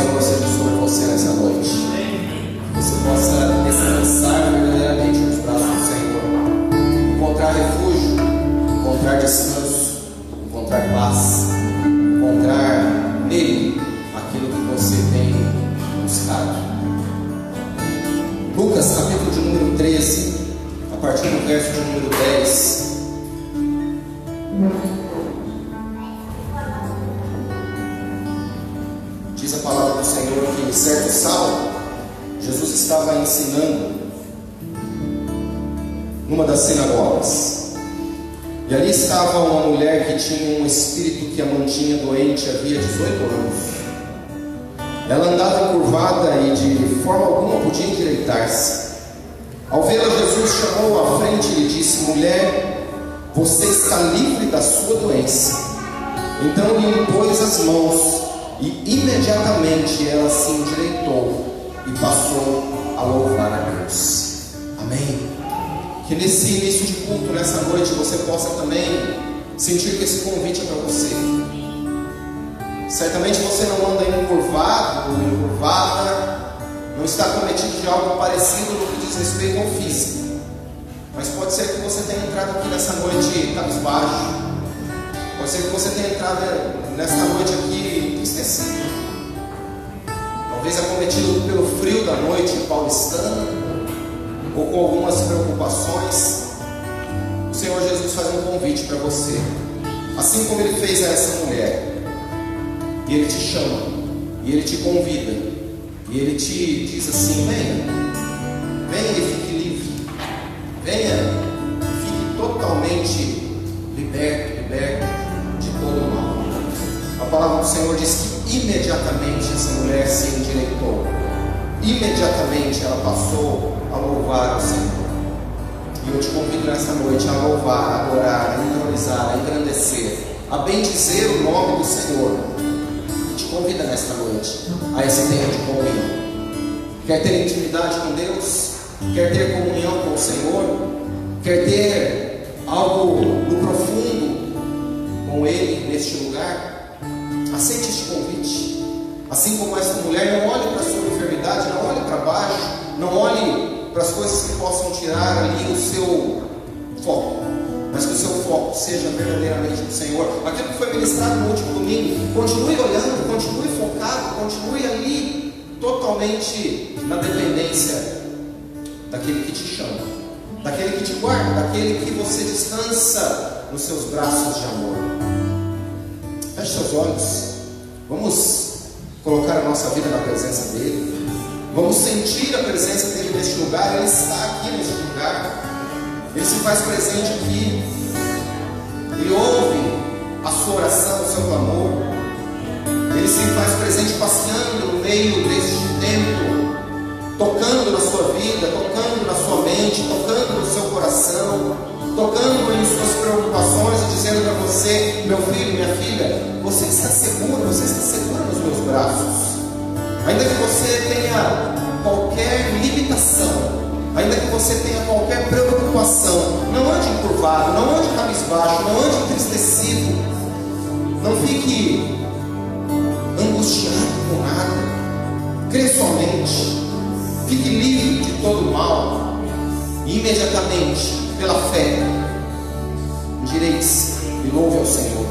Senhor seja sobre você nessa noite. Você possa descansar verdadeiramente nos braços do Senhor, encontrar refúgio, encontrar descanso, encontrar paz, encontrar nele aquilo que você tem buscado. Lucas capítulo de número 13, a partir do verso de número 10. Diz a palavra do Senhor que em certo sábado Jesus estava ensinando numa das sinagogas, e ali estava uma mulher que tinha um espírito que a mantinha doente havia 18 anos. Ela andava encurvada e de forma alguma podia endireitar-se. Ao vê-la, Jesus chamou-a à frente e lhe disse: mulher, você está livre da sua doença. Então lhe impôs as mãos e imediatamente ela se endireitou e passou a louvar a Deus. Amém. Que nesse início de culto, nessa noite, você possa também sentir que esse convite é para você. Certamente você não anda encurvado ou encurvada, não está cometido de algo parecido no que diz respeito ao físico, mas pode ser que você tenha entrado aqui nessa noite cabisbaixo, pode ser que você tenha entrado nesta noite aqui entristecido, talvez acometido pelo frio da noite paulistana, ou com algumas preocupações. O Senhor Jesus faz um convite para você, assim como Ele fez a essa mulher. E Ele te chama, e Ele te convida, e Ele te diz assim: venha, venha e fique livre, venha e fique totalmente liberto de todo o mal. A palavra do Senhor diz que imediatamente essa mulher se endireitou, imediatamente ela passou a louvar o Senhor. E eu te convido nesta noite a louvar, a adorar, a entronizar, a engrandecer, a bendizer o nome do Senhor. Convida nesta noite a esse tempo de comunhão. Quer ter intimidade com Deus? Quer ter comunhão com o Senhor? Quer ter algo no profundo com Ele neste lugar? Aceite este convite. Assim como essa mulher, não olhe para a sua enfermidade, não olhe para baixo, não olhe para as coisas que possam tirar ali o seu foco, mas que o seu foco seja verdadeiramente no Senhor. Aquilo que foi ministrado no último domingo, continue olhando, continue focado, continue ali totalmente na dependência daquele que te chama, daquele que te guarda, daquele que você descansa nos seus braços de amor. Feche seus olhos. Vamos colocar a nossa vida na presença dEle. Vamos sentir a presença dEle neste lugar. Ele está aqui neste lugar. Ele se faz presente aqui. Ele ouve a sua oração, o seu clamor. Ele se faz presente passeando no meio deste tempo, tocando na sua vida, tocando na sua mente, tocando no seu coração, tocando em suas preocupações e dizendo para você: meu filho, minha filha, você está seguro, você está seguro nos meus braços. Ainda que você tenha qualquer limitação, ainda que você tenha qualquer preocupação, não ande encurvado, não ande cabisbaixo, não ande entristecido, não fique angustiado com nada. Crê somente, fique livre de todo mal, e imediatamente, pela fé, endireite-se e louve ao Senhor.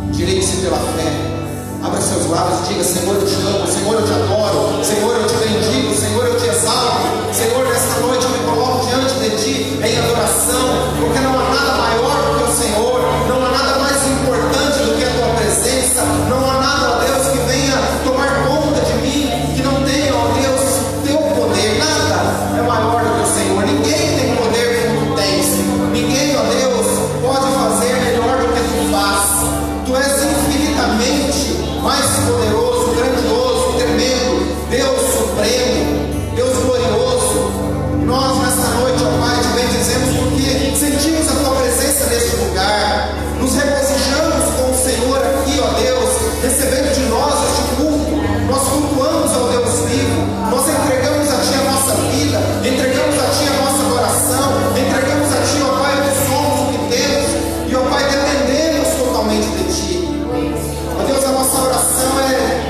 Endireite-se pela fé. Abra seus lábios e diga: Senhor, eu te amo, Senhor, eu te adoro, Senhor, eu te bendigo, Senhor, eu te exalto. Senhor, nesta noite eu me coloco diante de Ti em adoração, porque não há nada maior do que o Senhor, não há nada mais importante do que a Tua presença, não há nada, ó Deus, que venha tomar conta de mim, que não tenha, ó Deus, Teu poder. Nada é maior do que o Senhor. Ninguém tem poder como Tu tens. Ninguém, ó Deus, pode fazer melhor do que Tu faz. Tu és infinitamente mais poderoso, grandioso, tremendo, Deus supremo, Deus glorioso. Nós nesta noite, ó Pai, te bendizemos porque sentimos a Tua presença neste lugar, nos regozijamos com o Senhor aqui, ó Deus, recebendo de nós este culto. Nós cultuamos ao Deus vivo, nós entregamos a Ti a nossa vida, entregamos a Ti a nossa adoração, entregamos a Ti, ó Pai, o que somos, o que temos, e ó Pai, dependemos totalmente de Ti. Ó Deus, a nossa oração é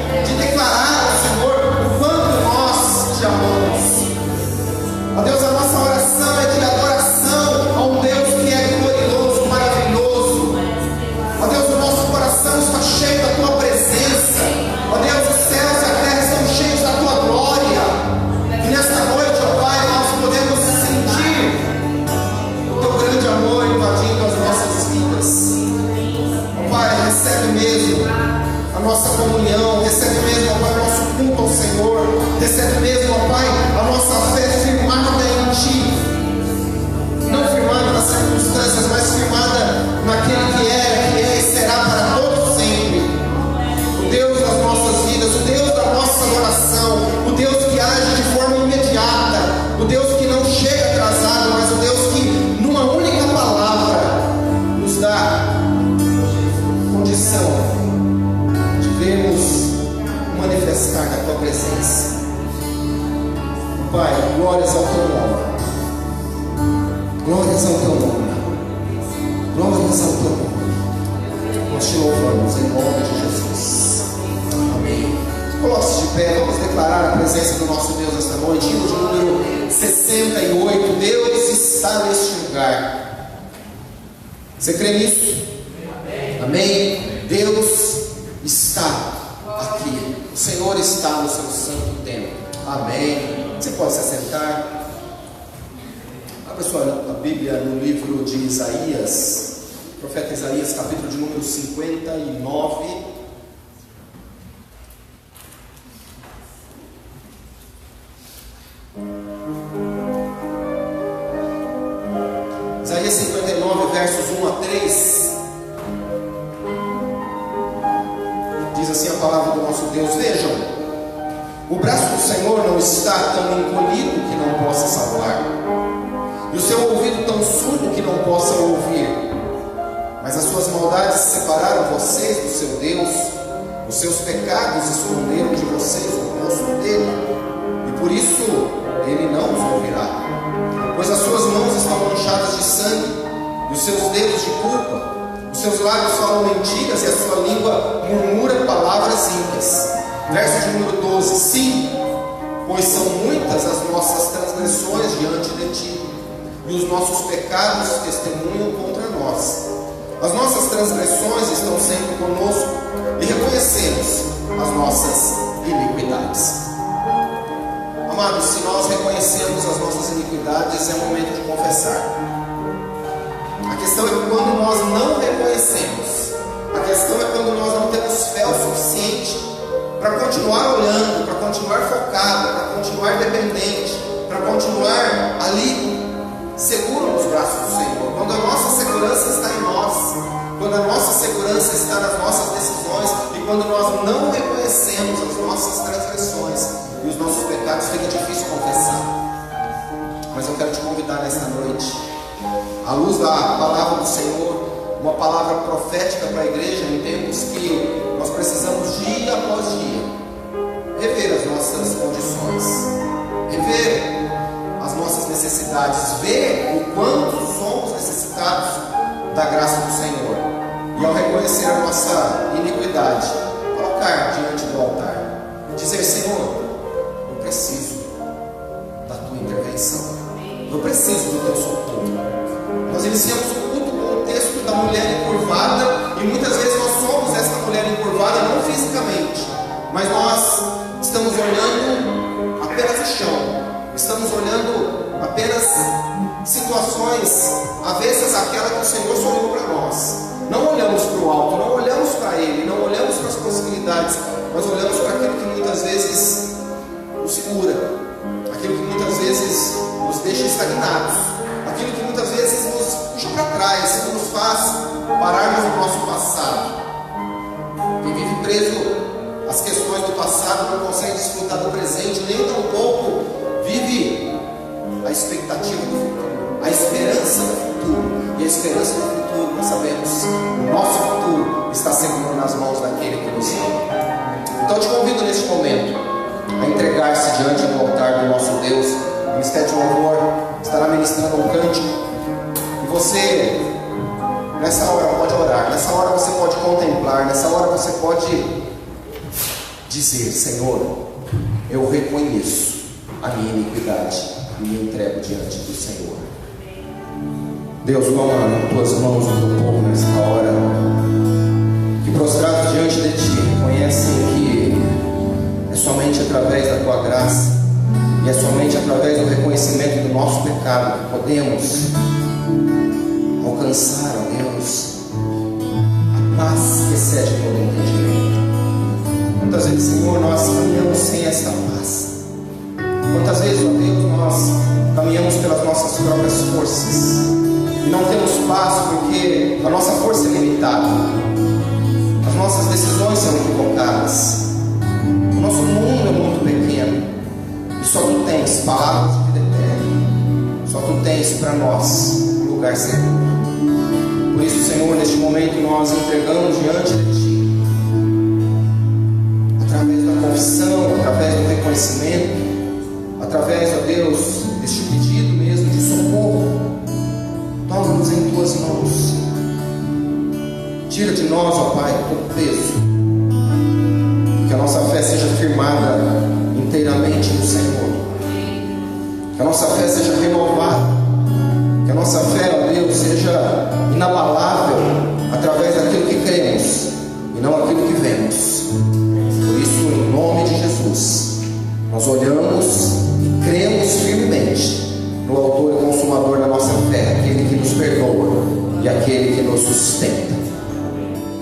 comunhão, recebe mesmo, ó Pai, o nosso culto ao Senhor, recebe mesmo, ó Pai, a nossa fé firmada em Ti, não firmada nas circunstâncias, mas firmada naquele que era, que é e será para todos sempre, o Deus das nossas vidas, o Deus da nossa adoração, o Deus que age de forma imediata, o Deus que não chega atrasado, mas o Deus que numa única palavra nos dá condição de vermos manifestar na Tua presença. Pai, glórias ao Teu nome, glórias ao Teu nome, glórias ao Teu nome. Nós Te louvamos em nome de Jesus. Amém. Coloque-se de pé, vamos declarar a presença do nosso Deus esta noite. Hino de número 68. Deus está neste lugar. Você crê nisso? Amém? Deus está aqui. O Senhor está no seu santo templo. Amém. Você pode se assentar. Abra sua Bíblia no livro de Isaías, profeta Isaías, capítulo de número 59. Isaías 59, versos 1 a 3. Diz assim a palavra do nosso Deus: vejam, o braço do Senhor não está tão encolhido que não possa salvar, e o seu ouvido tão surdo que não possa ouvir. Mas as suas maldades separaram vocês do seu Deus, os seus pecados esconderam de vocês o rosto dele, e por isso ele não os ouvirá. Pois as suas mãos estão manchadas de sangue, e os seus dedos de culpa. Os seus lábios falam mentiras, e a sua língua murmura palavras ímpias. Verso de número 12. Sim, pois são muitas as nossas transgressões diante de Ti, e os nossos pecados testemunham contra nós. As nossas transgressões estão sempre conosco, e reconhecemos as nossas iniquidades. Amados, se nós reconhecemos as nossas iniquidades, é o momento de confessar. A questão é que quando nós não reconhecemos, a questão é quando nós não temos fé o suficiente para continuar olhando, para continuar focado, para continuar dependente, para continuar ali, seguro nos braços do Senhor. Quando a nossa segurança está em nós, quando a nossa segurança está nas nossas decisões, e quando nós não reconhecemos as nossas transgressões e os nossos pecados, fica difícil confessar. Mas eu quero te convidar nesta noite, à luz da palavra do Senhor, uma palavra profética para a igreja em tempos que nós precisamos dia após dia rever as nossas condições, rever as nossas necessidades, ver o quanto somos necessitados da graça do Senhor, e ao reconhecer a nossa iniquidade, colocar diante do altar, dizer: Senhor, eu preciso da Tua intervenção, eu preciso do Teu socorro. Nós iniciamos o culto com o texto da mulher encurvada, e muitas vezes nós somos esta mulher encurvada, não fisicamente, mas nós estamos olhando apenas o chão, estamos olhando apenas situações avessas àquela que o Senhor sonhou para nós. Não olhamos para o alto, não olhamos para Ele, não olhamos para as possibilidades, mas olhamos para aquilo que muitas vezes nos segura, aquilo que muitas vezes nos deixa estagnados, aquilo que muitas vezes nos puxa para trás, que nos faz pararmos no nosso passado. Quem vive preso às questões do passado não consegue desfrutar do presente, nem tampouco vive a expectativa do futuro, a esperança do futuro. E a esperança do futuro, nós sabemos, o nosso futuro está seguro nas mãos daquele que nos ama. Então eu te convido neste momento a entregar-se diante do altar do nosso Deus. O Ministério de Louvor estará ministrando um cântico, e você nessa hora pode orar, nessa hora você pode contemplar, nessa hora você pode dizer: Senhor, eu reconheço a minha iniquidade e me entrego diante do Senhor. Deus, toma nas tuas mãos o teu povo nesta hora, que prostrados diante de Ti reconhecem que é somente através da Tua graça e é somente através do reconhecimento do nosso pecado que podemos alcançar, ó Deus, a paz que excede todo entendimento. Quantas vezes, Senhor, nós caminhamos sem esta paz? Quantas vezes, ó Deus, nós caminhamos pelas nossas próprias forças e não temos paz porque a nossa força é limitada, as nossas decisões são equivocadas, o nosso mundo é muito pequeno e só Tu tens palavras de vida eterna, só Tu tens para nós um lugar seguro. Por isso, Senhor, neste momento nós entregamos diante de Ti, através da confissão, através do reconhecimento, através, ó Deus, deste pedido mesmo de socorro. Toma-nos em Tuas mãos. Tira de nós, ó Pai, o peso. Que a nossa fé seja firmada inteiramente no Senhor. Que a nossa fé seja renovada. Que a nossa fé, ó Deus, seja inabalável através daquilo que cremos e não aquilo que vemos. Por isso, em nome de Jesus, nós olhamos e cremos firmemente no autor e consumador da nossa fé, aquele que nos perdoa e aquele que nos sustenta.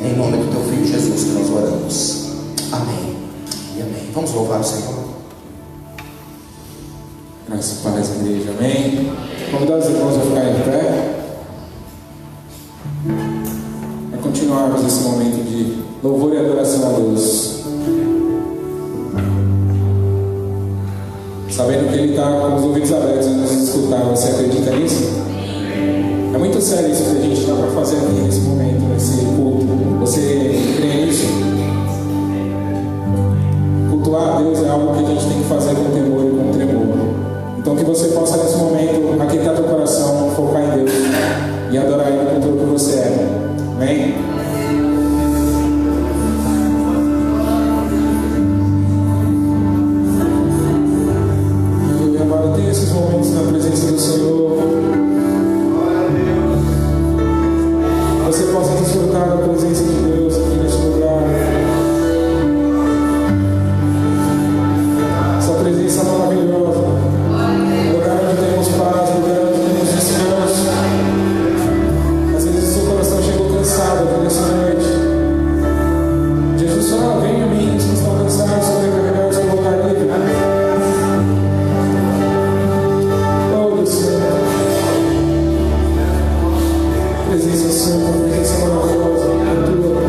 Em nome do Teu Filho Jesus que nós oramos. Amém e amém. Vamos louvar o Senhor. Graças e paz, igreja. Amém. Convidar os irmãos a ficar em pé. Para continuarmos esse momento de louvor e adoração a Deus. Sabendo que Ele está com os ouvidos abertos a nos escutar. Você acredita nisso? É muito sério isso que a gente está para fazer aqui nesse momento, nesse culto. Você crê nisso? Cultuar a Deus é algo que a gente tem que fazer com temor e com tremor. Então que você possa nesse momento aquietar teu coração, focar em Deus e adorar Ele com tudo que você é. Amém? Tenha esses momentos na presença do Senhor. Você possa desfrutar da presença de Deus aqui neste lugar. Sua presença maravilhosa. Lugar onde temos paz, lugar onde temos descanso. Às vezes o seu coração chegou cansado aqui nessa noite. Jesus fala: venha a mim, se estão cansados, sobrecarregados, que eu vou dar livre. Presença santa, presença maravilhosa, é tua.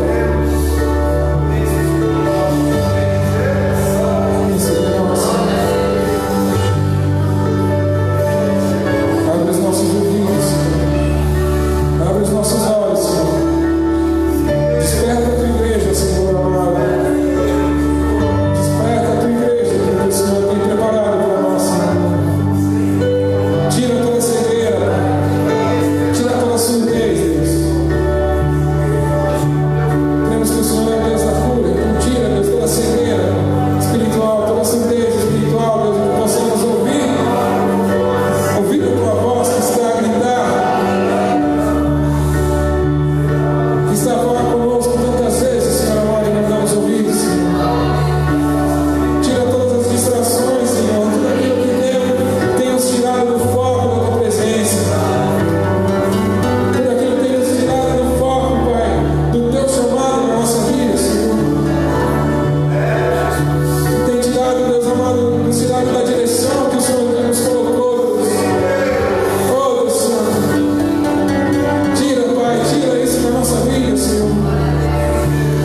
Abre os nossos ouvidos, abre os nossos olhos, Senhor. Desperta a tua igreja, Senhor amado. Desperta a tua igreja, que o Senhor tem preparado para nós, Senhor. Tira toda a cegueira, tira toda a surdez, Deus. Cremos que o Senhor é Deus da cura. Então tira, Deus, toda a cegueira espiritual, toda a surdez espiritual, Deus, que possamos ouvir a tua voz que está a gritar, que está a falar conosco tantas vezes, Senhor amado, e não damos ouvidos, Senhor. Tira todas as distrações, Senhor, tudo aquilo que tem nos tirado do foco da tua presença. Tudo aquilo que tem nos tirado do foco, Pai, do teu chamado na nossa vida, Senhor. Tem tirado, Deus amado, nos tirado da direção que o Senhor nos colocou, Deus. Oh, Deus Santo. Tira, Pai, tira isso da nossa vida, Senhor.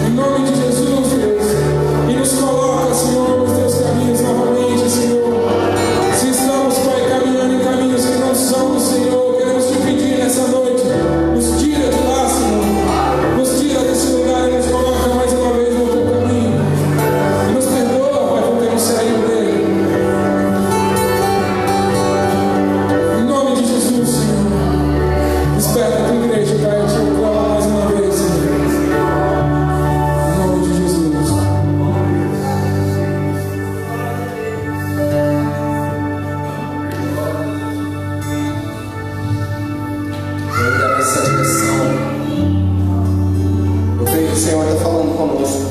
Em nome de Jesus, Deus. E nos coloca, Senhor, nos teus caminhos novamente, Senhor. Se estamos, Pai, caminhando em caminhos que não são do Senhor, queremos te pedir nessa noite. Nos tira de lá, Senhor. Nos tira desse lugar e nos coloca mais uma vez no teu caminho. E nos perdoa, Pai, por termos saído dele. Em nome de Jesus, Senhor. Desperta a tua igreja, Pai, eu te clamo mais uma vez, Senhor. Em nome de Jesus. Eu quero essa direção. Eu creio que o Senhor está falando conosco.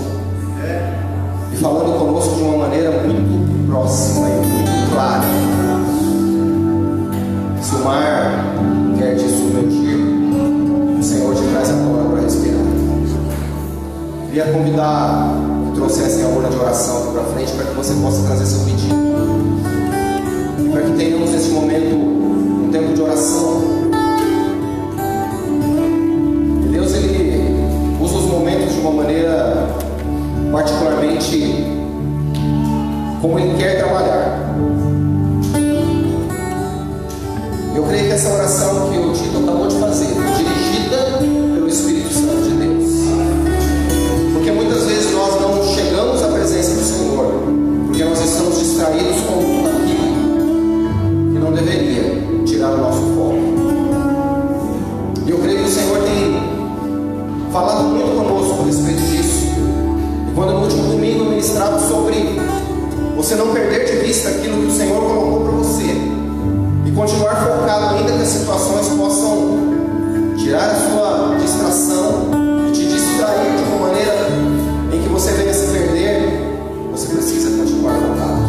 E falando conosco de uma maneira muito próxima e muito clara. Se o mar quer te submergir, o Senhor te traz agora para respirar. Queria convidar a trouxe essa urna de oração aqui para frente, para que você possa trazer seu pedido. E para que tenhamos nesse momento um tempo de oração. E Deus, Ele usa os momentos de uma maneira particularmente como Ele quer trabalhar. Eu creio que essa oração que o Tito acabou de fazer, dirigida pelo Espírito Santo de Deus, porque muitas vezes nós não chegamos à presença do Senhor, porque nós estamos distraídos com tudo aquilo que não deveria tirar o nosso foco. E eu creio que o Senhor tem falado muito conosco a respeito disso. E quando no último domingo eu ministrava sobre você não perder de vista aquilo que o Senhor colocou para você, e continuar focado, ainda que as situações possam tirar a sua distração e te distrair de uma maneira em que você venha se perder, você precisa continuar focado.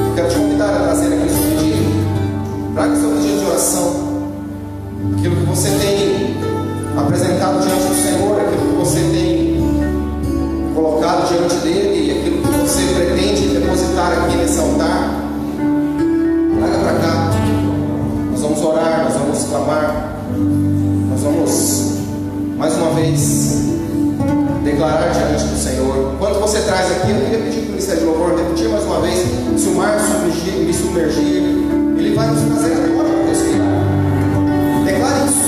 Eu quero te convidar a trazer aqui o seu pedido. Traga o seu pedido de oração, aquilo que você tem apresentado diante do Senhor, aquilo que você tem colocado diante dele e aquilo que você pretende depositar aqui nesse altar. Traga para cá. Nós vamos orar, nós vamos clamar, nós vamos mais uma vez declarar diante do Senhor. Enquanto você traz aqui, eu queria pedir para o Ministério de Louvor repetir mais uma vez: se o mar me submergir, Ele vai nos trazer agora para respirar. Declare isso.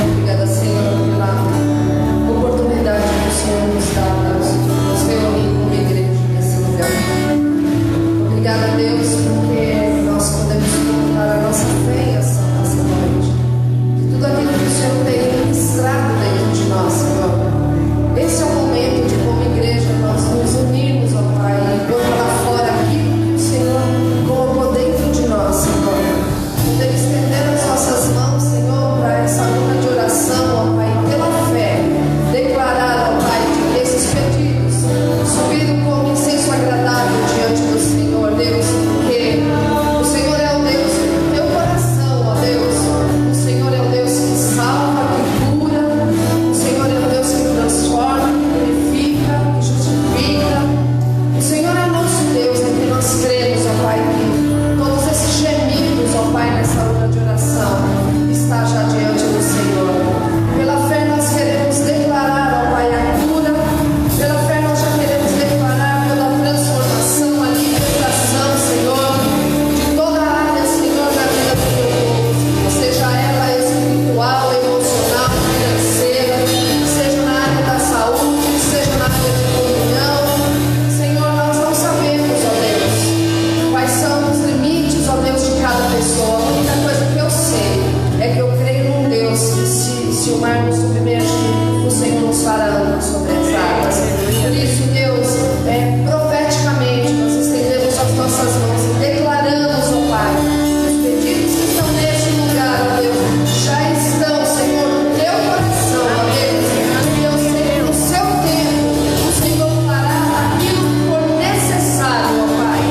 Obrigada, Senhor, pela oportunidade que o Senhor nos dá para nos reunir como igreja nesse lugar. Obrigada, Deus, porque nós podemos colocar a nossa fé essa noite. De tudo aquilo que o Senhor tem ministrado dentro de nós, Senhor. Esse é o momento de, como igreja, nós nos unirmos, ó Pai, e pôr para fora aquilo que o Senhor colocou dentro de nós, Senhor. Poder estender as nossas mãos, Senhor, para essa luta de oração, ó Pai, pela fé, declarar, ó Pai, que esses pedidos subiram como incenso agradável diante do Senhor, Deus, porque o Senhor é o Deus do teu coração, ó Deus. O Senhor é o Deus que salva, que cura. O Senhor é o Deus que transforma, que purifica, que justifica. O Senhor é nosso Deus, é que nós cremos, ó Pai, que todos esses gemidos, ó Pai, nessa hora de oração, está já diante do Senhor. Pela fé nós queremos declarar, ó Pai, a cura. Pela fé nós já queremos declarar toda a transformação, a libertação, Senhor, de toda a área, Senhor, da vida do teu povo, seja ela espiritual, emocional, financeira, seja na área da saúde, seja na área de comunhão. Senhor, nós não sabemos, ó Deus, quais são os limites, ó Deus, de cada pessoa. A única coisa que eu sei é que eu creio num Deus que se o mar nos submergir, o Senhor nos fará andar sobre as águas. Por isso, Deus, profeticamente, nós estendemos as nossas mãos e declaramos, ó Pai, os pedidos que estão nesse lugar, ó Deus, já estão, Senhor, no teu coração, ó Deus. E eu sei que no seu tempo o Senhor fará aquilo que for necessário, ó Pai.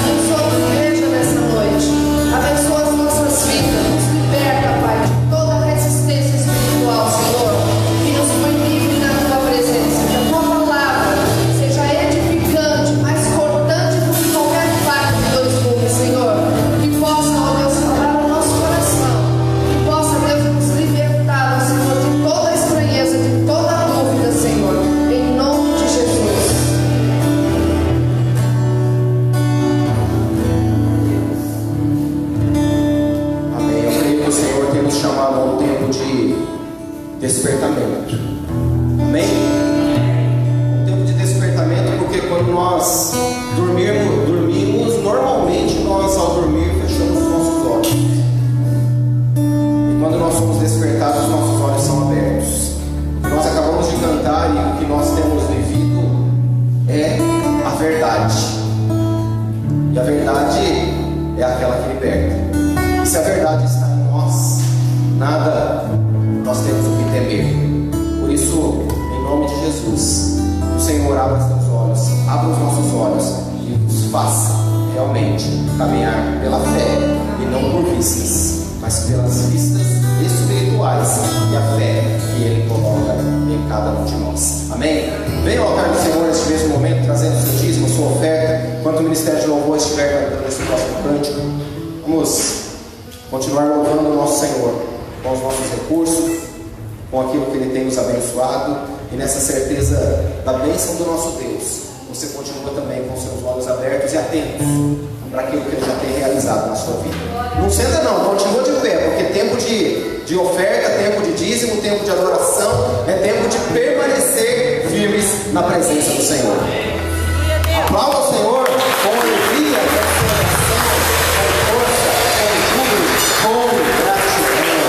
Abençoa a tua igreja nessa noite, abençoa as nossas vidas, nos liberta, Pai, de toda a resistência espiritual, Senhor, que nos põe livre na tua presença. Que a tua palavra seja edificante, mais cortante do que qualquer faca de dois gumes, Senhor. Que possa, ó Deus, falar no nosso coração. Que possa, Deus, nos libertar, ó Senhor, de toda a estranheza, de toda a dúvida, Senhor. Em nome de Jesus. Amém. Eu creio que o Senhor tem nos chamado a um tempo de despertamento. Amém? Um tempo de despertamento, porque quando nós dormimos, normalmente nós ao dormir fechamos os nossos olhos. E quando nós somos despertados, nossos olhos são abertos. O que nós acabamos de cantar e o que nós temos vivido é a verdade. E a verdade é aquela que liberta. E se a verdade está em nós, nada nós temos o que temer. Por isso, em nome de Jesus, o Senhor abra os teus olhos, abra os nossos olhos e nos faça realmente caminhar pela fé e não por vistas, mas pelas vistas espirituais e a fé que Ele coloca em cada um de nós. Amém? Venha ao altar do Senhor neste mesmo momento, trazendo o seu dízimo, a sua oferta. Enquanto o Ministério de Louvor estiver cantando esse próximo cântico, vamos continuar louvando o nosso Senhor com os nossos recursos, com aquilo que Ele tem nos abençoado, e nessa certeza da bênção do nosso Deus, você continua também com seus olhos abertos e atentos para aquilo que Ele já tem realizado na sua vida. Não senta não, continua de pé, porque tempo de oferta, tempo de dízimo, tempo de adoração, é tempo de permanecer firmes na presença do Senhor. Aplauda o Senhor com alegria, com força, com gratidão.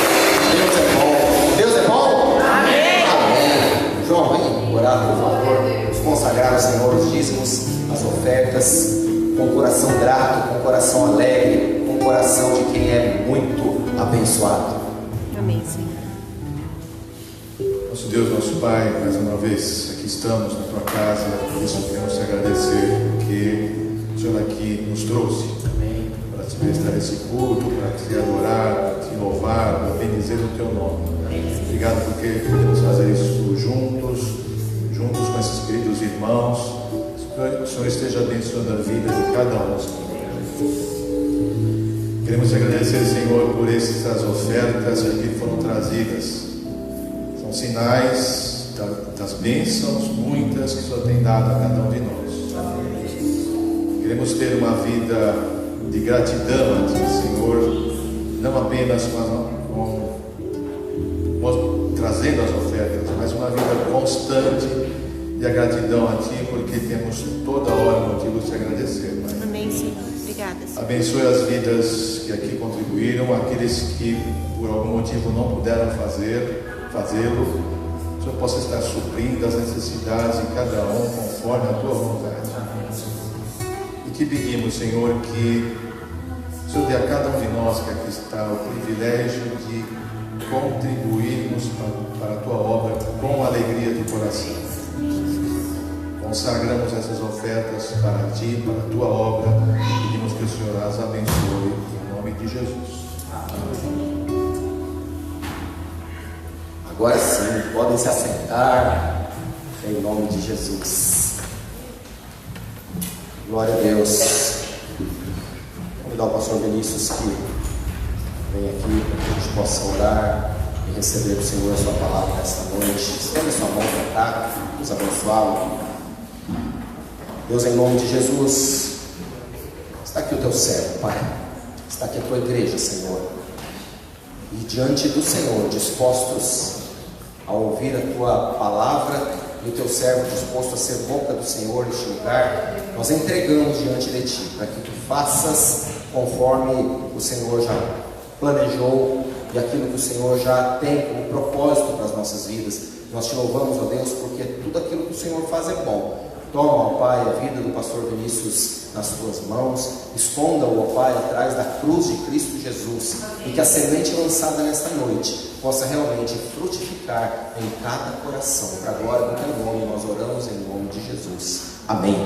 Deus é bom. Deus é bom? Amém. Amém. João, vem orar, por favor. Nos consagrar ao Senhor os dízimos, as ofertas, com coração grato, com coração alegre, com coração de quem é muito abençoado. Amém, Senhor. Nosso Deus, nosso Pai, mais uma vez aqui estamos na Tua casa, por isso queremos te agradecer porque o Senhor aqui nos trouxe. Amém. Para te prestar esse culto, para te adorar, para te louvar, para bendizer o Teu nome. Amém. Obrigado porque podemos fazer isso juntos com esses queridos irmãos. Que o Senhor esteja abençoando a vida de cada um, Senhor. Queremos te agradecer, Senhor, por essas ofertas que foram trazidas. São sinais das bênçãos muitas que o Senhor tem dado a cada um de nós. Queremos ter uma vida de gratidão a Ti, Senhor, não apenas trazendo as ofertas, mas uma vida constante de gratidão a Ti, porque temos toda hora motivos de te agradecer, Pai. Amém, Senhor. Obrigada, Senhor. Abençoe as vidas que aqui contribuíram, aqueles que por algum motivo não puderam fazê-lo. O Senhor possa estar suprindo as necessidades de cada um conforme a Tua vontade. E te pedimos, Senhor, que o Senhor dê a cada um de nós que aqui está o privilégio de contribuirmos para a Tua obra com alegria de coração. Consagramos essas ofertas para Ti, para a Tua obra, e pedimos que o Senhor as abençoe em nome de Jesus. Agora sim, podem se assentar em nome de Jesus. Glória a Deus. Vou convidar o pastor Vinícius que vem aqui para que a gente possa orar e receber do Senhor a sua palavra nesta noite. Estenda sua mão para cá, nos abençoá-lo. Deus, em nome de Jesus, está aqui o Teu servo, Pai. Está aqui a Tua igreja, Senhor. E diante do Senhor, dispostos a ouvir a Tua palavra, e o Teu servo disposto a ser boca do Senhor neste lugar, nós entregamos diante de Ti, para que Tu faças conforme o Senhor já planejou e aquilo que o Senhor já tem como propósito para as nossas vidas. Nós Te louvamos, ó Deus, porque tudo aquilo que o Senhor faz é bom. Toma, ó Pai, a vida do pastor Vinícius nas Tuas mãos, esconda-o, ó Pai, atrás da cruz de Cristo Jesus, e que a semente lançada nesta noite possa realmente frutificar em cada coração. Para a glória do Teu nome, nós oramos em nome de Jesus. Amém.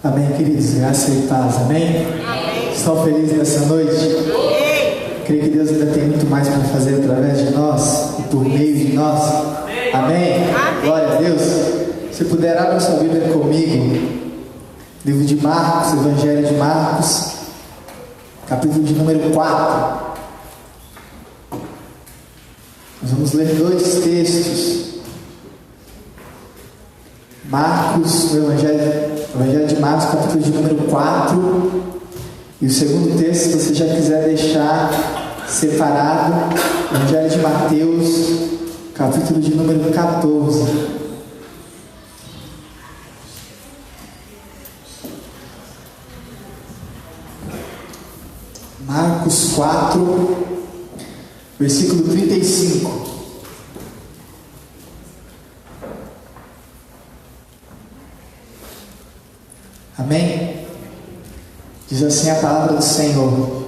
Amém, queridos, graça e paz, amém? Amém. Estão felizes nessa noite? Amém. Creio que Deus ainda tem muito mais para fazer através de nós e por meio de nós. Amém. Amém. Glória a Deus. Se puder, abra sua Bíblia comigo. Livro de Marcos, Evangelho de Marcos, capítulo de número 4. Nós vamos ler 2 textos. Marcos, o Evangelho de Marcos, capítulo de número 4. E o segundo texto, se você já quiser deixar separado, Evangelho de Mateus, capítulo de número 14. Marcos 4, versículo 35. Amém? Diz assim a palavra do Senhor.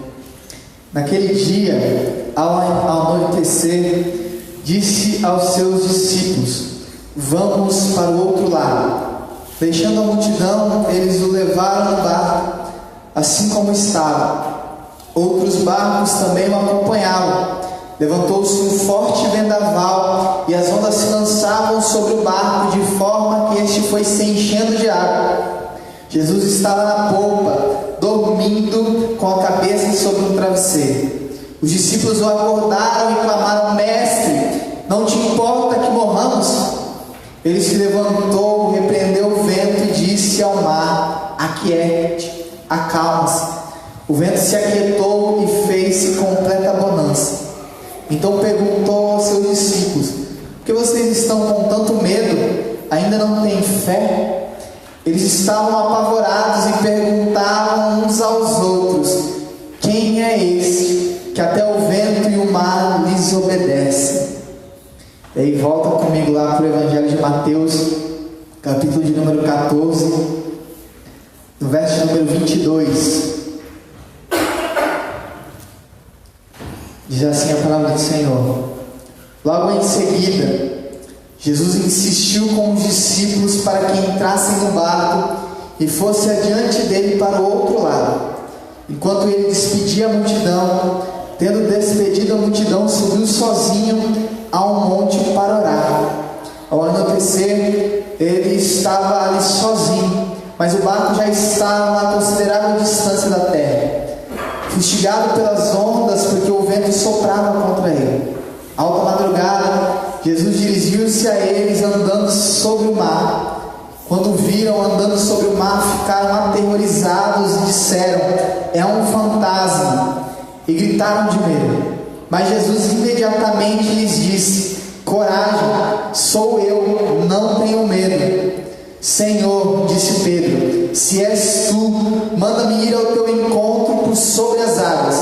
Naquele dia, ao anoitecer, disse aos seus discípulos: vamos para o outro lado. Deixando a multidão, eles o levaram no barco, assim como estava. Outros barcos também o acompanhavam. Levantou-se um forte vendaval e as ondas se lançavam sobre o barco de forma que este foi se enchendo de água. Jesus estava na polpa, dormindo com a cabeça sobre um travesseiro. Os discípulos o acordaram e clamaram: Mestre, não te importa que morramos? Ele se levantou, repreendeu o vento e disse ao mar: Aquiete, acalma-se. O vento se aquietou e fez-se completa bonança. Então perguntou aos seus discípulos: por que vocês estão com tanto medo? Ainda não têm fé? Eles estavam apavorados e perguntavam uns aos outros: quem é este que até o vento e o mar lhes obedecem? E aí volta comigo lá para o Evangelho de Mateus, capítulo de número 14, no verso número 22. Diz assim a palavra do Senhor: logo em seguida, Jesus insistiu com os discípulos para que entrassem no barco e fosse adiante dele para o outro lado. Enquanto ele despedia a multidão, tendo despedido a multidão, subiu sozinho a um monte para orar. Ao anoitecer, ele estava ali sozinho, mas o barco já estava a considerável distância da terra, fustigado pelas ondas, porque o vento soprava contra ele. Alta madrugada, Jesus dirigiu-se a eles andando sobre o mar. Quando o viram andando sobre o mar, ficaram aterrorizados e disseram: é um fantasma, e gritaram de medo. Mas Jesus imediatamente lhes disse: coragem, sou eu, não tenham medo. Senhor, disse Pedro, se és tu, manda-me ir ao teu encontro por sobre as águas.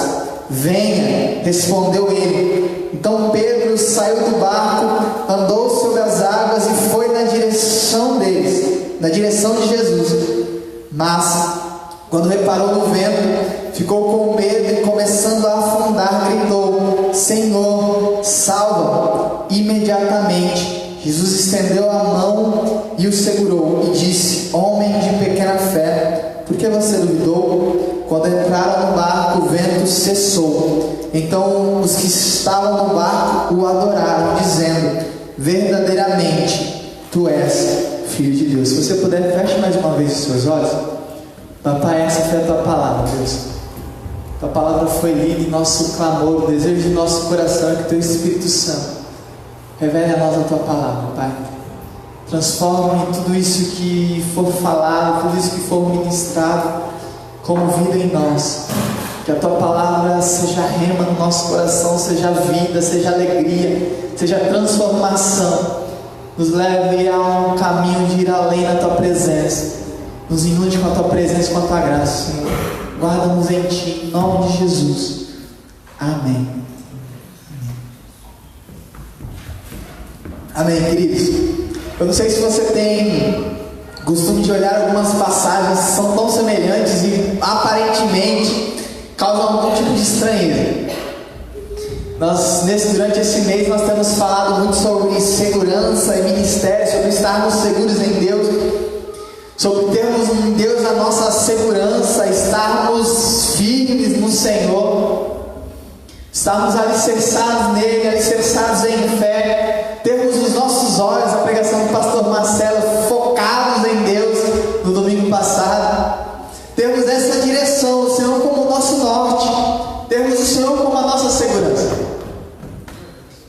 Venha, respondeu ele. Então Pedro saiu do barco, andou sobre as águas e foi na direção deles, na direção de Jesus. Mas, quando reparou no vento, ficou com medo e, começando a afundar, gritou: Senhor, salva-me. Imediatamente Jesus estendeu a mão e o segurou e disse: homem de pequena fé, por que você duvidou? Quando entraram no barco, o vento cessou. Então os que estavam no barco o adoraram, dizendo: verdadeiramente tu és Filho de Deus. Se você puder, feche mais uma vez os seus olhos. Papai, essa foi a tua palavra, Deus. Tua palavra foi lida em nosso clamor. O desejo de nosso coração é que teu Espírito Santo revele a nós a tua palavra, Pai. Transforma em tudo isso que for falado, tudo isso que for ministrado, como vida em nós. Que a tua palavra seja rema no nosso coração, seja vida, seja alegria, seja transformação. Nos leve a um caminho de ir além na tua presença. Nos inunde com a tua presença, com a tua graça, Senhor. Guarda-nos em ti, em nome de Jesus. Amém. Amém, queridos. Eu não sei se você tem costume de olhar algumas passagens que são tão semelhantes e aparentemente causam algum tipo de estranheza. Durante esse mês nós temos falado muito sobre segurança e ministério, sobre estarmos seguros em Deus, sobre termos em Deus a nossa segurança, estarmos firmes no Senhor, estarmos alicerçados nele, alicerçados em fé, termos os nossos olhos, a pregação do pastor Marcelo, focados em Deus no domingo passado, termos essa direção, o Senhor como o nosso norte, termos o Senhor como a nossa segurança.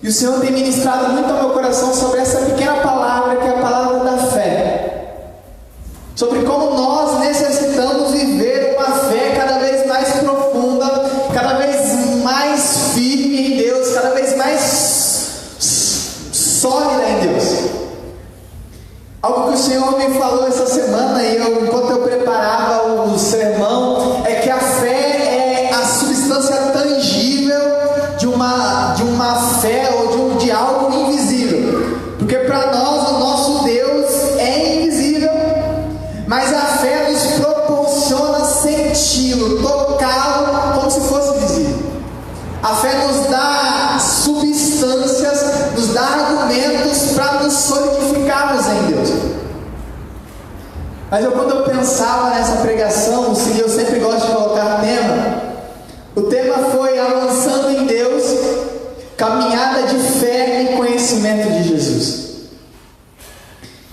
E o Senhor tem ministrado muito ao meu coração sobre essa pequena palavra, que é a palavra da fé, sobre como nós necessitamos viver uma fé cada vez mais profunda, cada vez mais firme em Deus, cada vez mais sólida em Deus. Algo que o Senhor me falou essa semana, e enquanto eu preparava o sermão, é que a fé é a substância tangível de uma fé ou de algo invisível. Porque para nós o nosso Deus é invisível, mas a fé nos proporciona senti-lo, tocá-lo como se fosse visível. A fé nos dá substâncias, nos dá argumentos para nos solidificarmos em Deus. Mas quando eu pensava nessa pregação, eu sempre gosto de colocar tema, O tema foi Avançando em Deus, caminhada de fé e conhecimento de Jesus.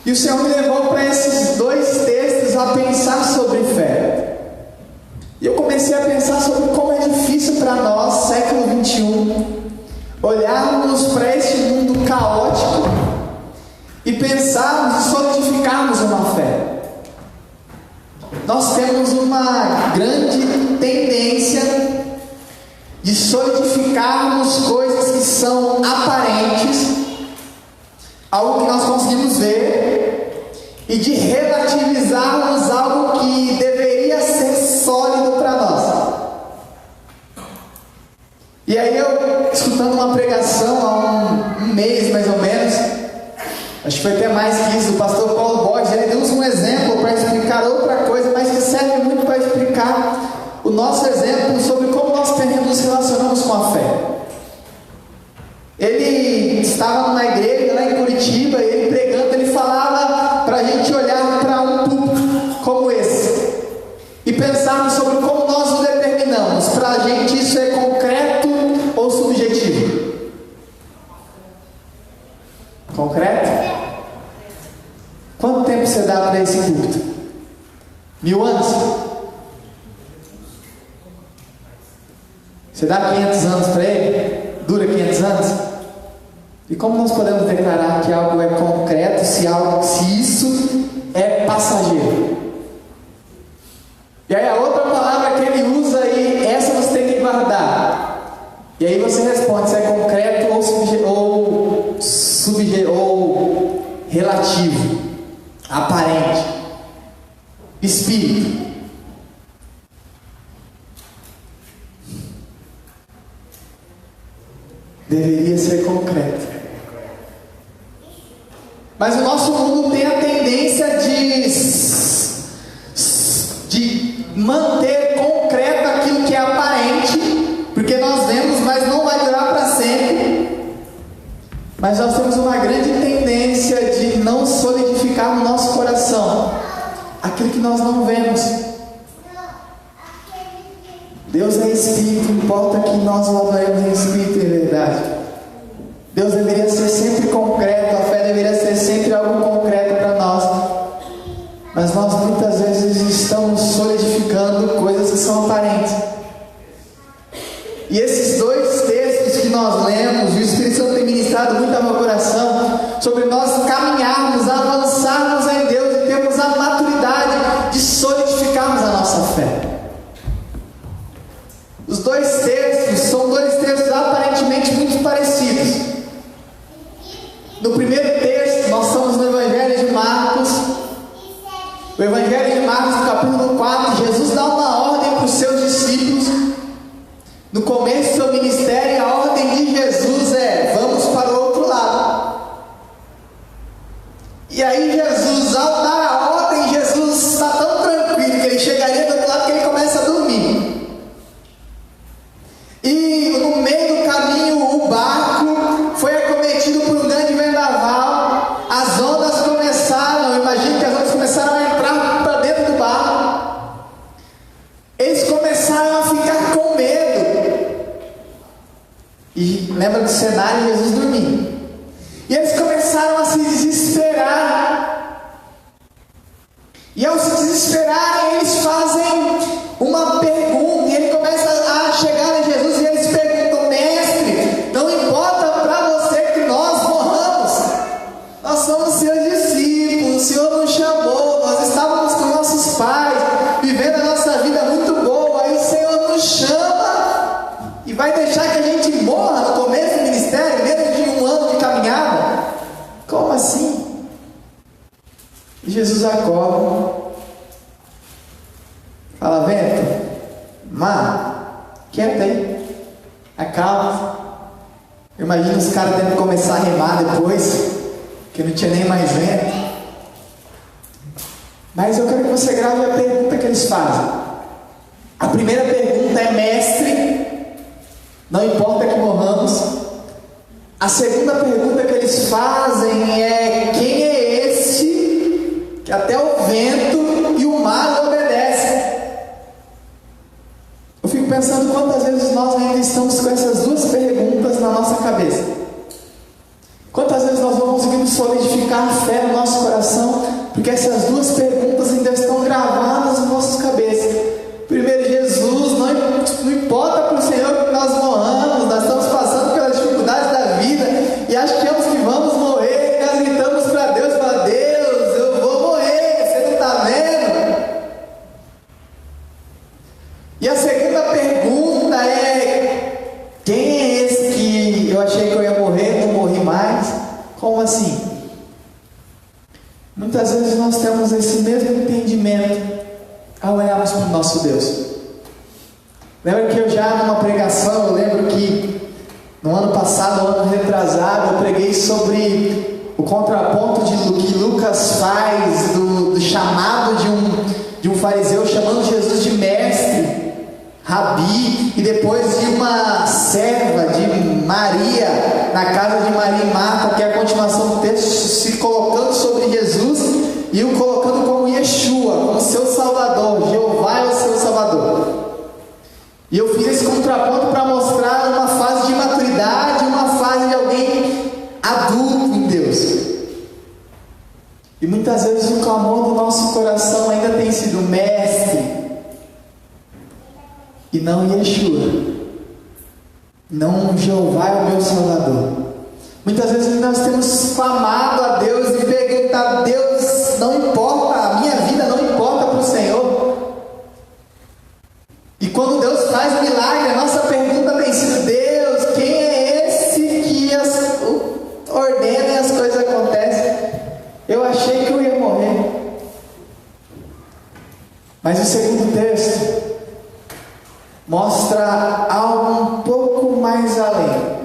E o Senhor me levou para esses dois textos a pensar sobre fé. E eu comecei a pensar sobre como é difícil para nós, século XXI, olharmos para este mundo caótico e pensarmos e solidificarmos uma fé. Nós temos uma grande tendência de solidificarmos coisas que são aparentes, algo que nós conseguimos ver, e de relativizarmos algo que deveria ser sólido para nós. E aí eu, escutando uma pregação há um mês mais ou menos, acho que foi até mais que isso, o pastor Paulo Borges, ele deu um exemplo para explicar outra coisa, mas que serve muito para explicar o nosso exemplo sobre como nós nos relacionamos com a fé. Ele estava numa igreja lá em Curitiba, e ele pregando, ele falava para a gente olhar para um púlpito como esse e pensarmos sobre como nós nos determinamos. Para a gente isso é concreto ou subjetivo? Concreto? Quanto tempo você dá para esse púlpito? 1000 anos? Você dá 500 anos para ele? Dura 500 anos? E como nós podemos declarar que algo é concreto se isso é passageiro? E aí a outra palavra que ele usa aí, essa você tem que guardar. E aí você responde se é concreto ou relativo, aparente. Espírito. Deveria ser concreto. Mas o nosso mundo tem a tendência de manter concreto aquilo que é aparente, porque nós vemos, mas não vai durar para sempre. Mas nós temos uma grande tendência de não solidificar no nosso coração aquilo que nós não vemos. Deus é Espírito, importa que nós o adoremos em Espírito e em verdade. Deus deveria ser sempre concreto, a fé deveria ser sempre algo concreto para nós. Mas nós muitas vezes estamos solidificando coisas que são aparentes. E esses dois textos que nós lemos, o Espírito Santo tem ministrado muito ao meu coração, sobre nós caminharmos, avançarmos em Deus e termos a maturidade de solidificarmos a nossa fé. Os dois textos são dois textos aparentemente muito parecidos. No primeiro texto, nós estamos no Evangelho de Marcos. O Evangelho de Marcos, no capítulo 4, Jesus dá uma ordem para os seus discípulos. No começo do seu ministério, a ordem de Jesus é: vamos para o outro lado. E aí Jesus, ao dar a ordem, Jesus está tão tranquilo que ele chegaria do outro lado que ele começa a dormir. E no meio do caminho o barco foi acometido por um grande vendaval. As ondas começaram, eu imagino que as ondas começaram a entrar para dentro do barco. Eles começaram a ficar com medo. E lembra do cenário, Jesus dormindo. E eles começaram a se desesperar. E ao se desesperarem, eles fazem uma pergunta. E ele começa a chegar em Jesus e eles perguntam: mestre, não importa para você que nós morramos? Nós somos seus discípulos, o Senhor nos chamou, nós estávamos com nossos pais, vivendo a nossa vida muito boa. Aí o Senhor nos chama e vai deixar que a gente morra no começo do ministério, menos de 1 ano de caminhada? Como assim? E Jesus acorda, fala: vento, mar, quieta aí, acalma. Eu imagino os caras tendo que começar a remar depois, que não tinha nem mais vento. Mas eu quero que você grave a pergunta que eles fazem. A primeira pergunta é: mestre, não importa que morramos. A segunda pergunta que eles fazem é: quem é esse que até o vento e o mar obedecem? Eu fico pensando quantas vezes frutificar a fé no nosso coração, porque essas duas perguntas ainda estão gravadas nas nossas cabeças. Primeiro, Jesus, não importa para o Senhor que nós morramos, nós estamos passando pelas dificuldades da vida e achamos que vamos morrer, e nós gritamos para Deus, Deus, eu vou morrer, você não está vendo? E a segunda pergunta é: quem é esse que eu achei que eu ia morrer, não morri mais? Como assim? Muitas vezes nós temos esse mesmo entendimento ao olharmos para o nosso Deus. Lembra que eu já numa pregação, eu lembro que no ano passado, no ano retrasado, eu preguei sobre o contraponto do que Lucas faz do chamado de um fariseu chamando Jesus de mestre, Rabi, e depois de uma serva de Maria, na casa de Maria e Marta, que é a continuação do texto, se colocando sobre Jesus e o colocando como Yeshua, como seu Salvador. Jeová é o seu Salvador. E eu fiz esse contraponto para mostrar uma fase de maturidade, uma fase de alguém adulto em Deus. E muitas vezes o clamor do nosso coração ainda tem sido mestre e não Yeshua, não Jeová é o meu Salvador. Muitas vezes nós temos clamado a Deus e perguntado: Deus, não importa, a minha vida não importa para o Senhor. E quando Deus faz o milagre, a nossa pergunta tem sido: Deus, quem é esse que ordena e as coisas acontecem? Eu achei que eu ia morrer. Mas o segundo texto mostra algo um pouco mais além.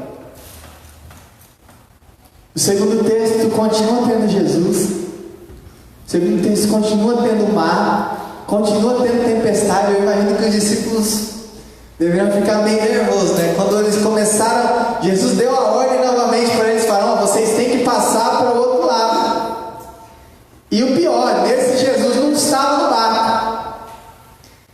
O segundo texto continua tendo Jesus. O segundo texto continua tendo mar, continua tendo tempestade. Eu imagino que os discípulos deveriam ficar meio nervosos, né? Quando eles começaram, Jesus deu a ordem novamente para eles, falaram: vocês têm que passar para o outro lado. E o pior, nesse Jesus não estava no barco.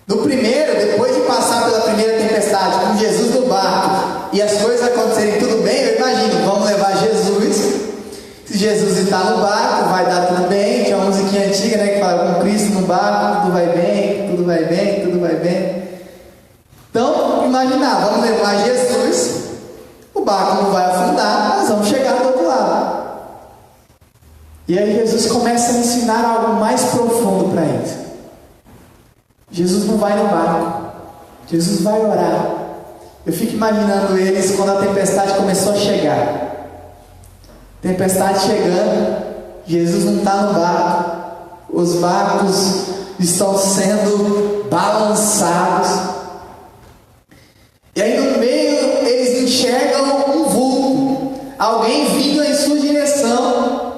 No primeiro, depois de passar pela primeira tempestade, com Jesus no barco e as coisas acontecerem tudo bem, eu imagino, vamos levar Jesus. Se Jesus está no barco, vai dar tudo bem. Tinha uma musiquinha antiga, né, que fala: com Cristo no barco, tudo vai bem, tudo vai bem, tudo vai bem. Então, imaginar, vamos levar Jesus, o barco não vai afundar, nós vamos chegar do outro lado. E aí Jesus começa a ensinar algo mais profundo para eles. Jesus não vai no barco, Jesus vai orar. Eu fico imaginando eles quando a tempestade começou a chegar. Tempestade chegando, Jesus não está no barco, os barcos estão sendo balançados. E aí no meio eles enxergam um vulto, alguém vindo em sua direção.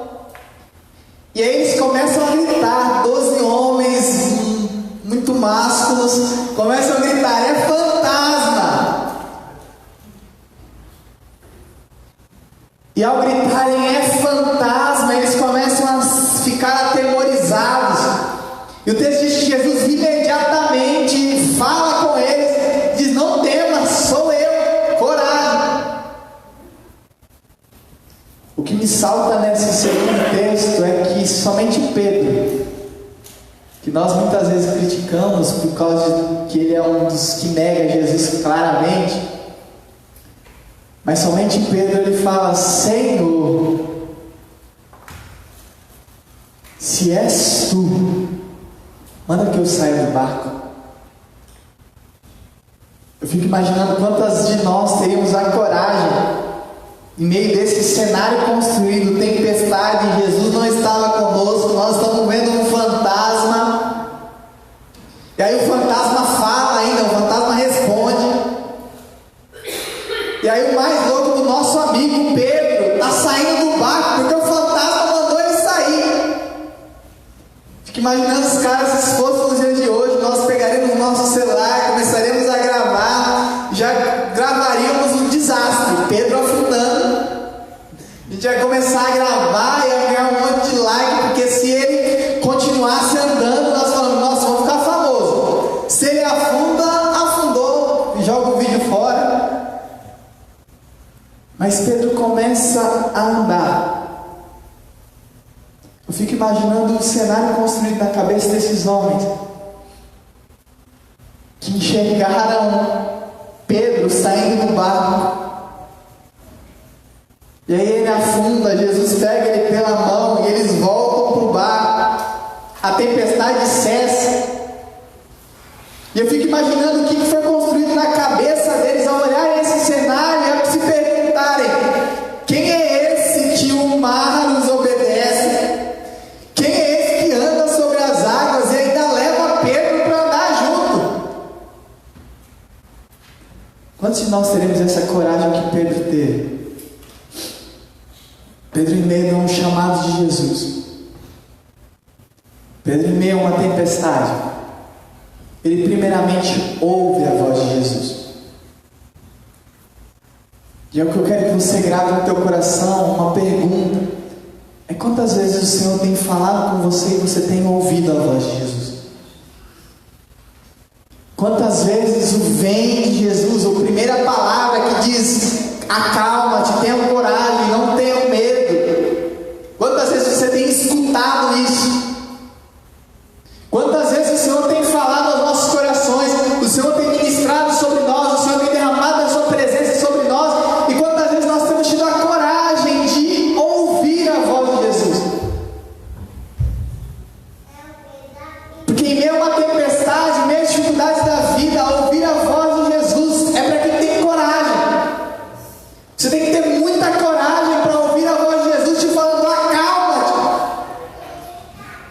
E aí eles começam a gritar, 12 homens muito másculos começam a gritar: é fantasma! E ao gritarem é fantasma, eles começam a ficar atemorizados. E o texto diz que Jesus imediatamente fala com eles, diz: não tema, sou eu, coragem. O que me salta nesse segundo texto é que somente Pedro, que nós muitas vezes criticamos por causa de que ele é um dos que nega Jesus claramente, mas somente Pedro ele fala: Senhor, se és tu, manda que eu saia do barco. Eu fico imaginando quantas de nós teríamos a coragem, em meio desse cenário construído, tempestade, Jesus não estava conosco, nós estamos vendo um fantasma, e aí o fantasma fala ainda, o fantasma responde. E aí o mais louco do nosso amigo Pedro está saindo do barco porque o fantasma mandou ele sair. Fico imaginando os caras, se fosse nos dias de hoje, nós pegaríamos o nosso celular, começaríamos a gravar, já gravaríamos um desastre, Pedro afundando. A gente ia começar a gravar e ia ganhar um monte de like, porque se ele continuasse andando, nós falamos: nossa, vamos ficar famoso. Se ele afunda, afundou, joga o vídeo fora. Mas Pedro começa a andar. fico imaginando o cenário construído na cabeça desses homens que enxergaram Pedro saindo do barco. E aí ele afunda, Jesus pega ele pela mão e eles voltam para o barco. A tempestade cessa. E eu fico imaginando o que foi construído na cabeça deles ao olharem esse cenário e ao se perguntarem: quem é esse que o mar os obedece? Quem é esse que anda sobre as águas e ainda leva Pedro para andar junto? Quantos de nós teremos essa coragem que Pedro teve? Pedro, em meio a um chamado de Jesus, Pedro, em meio a uma tempestade, ele primeiramente ouve a voz de Jesus. E é o que eu quero que você grave no teu coração, uma pergunta: é quantas vezes o Senhor tem falado com você e você tem ouvido a voz de Jesus? Quantas vezes o vem de Jesus, a primeira palavra que diz: acalma-te, tenha coragem, não tenha medo. Quantas vezes você tem escutado isso? Quantas vezes o Senhor tem falado aos nossos corações? O Senhor tem ministrado sobre nós, o Senhor tem derramado a sua presença sobre nós. E quantas vezes nós temos tido a coragem de ouvir a voz de Jesus? Porque em meio a uma tempestade, em meio às dificuldades da vida, ouvir a voz de Jesus é para quem tem coragem. Você tem que ter muita coragem para ouvir a voz de Jesus te falando: acalma-te.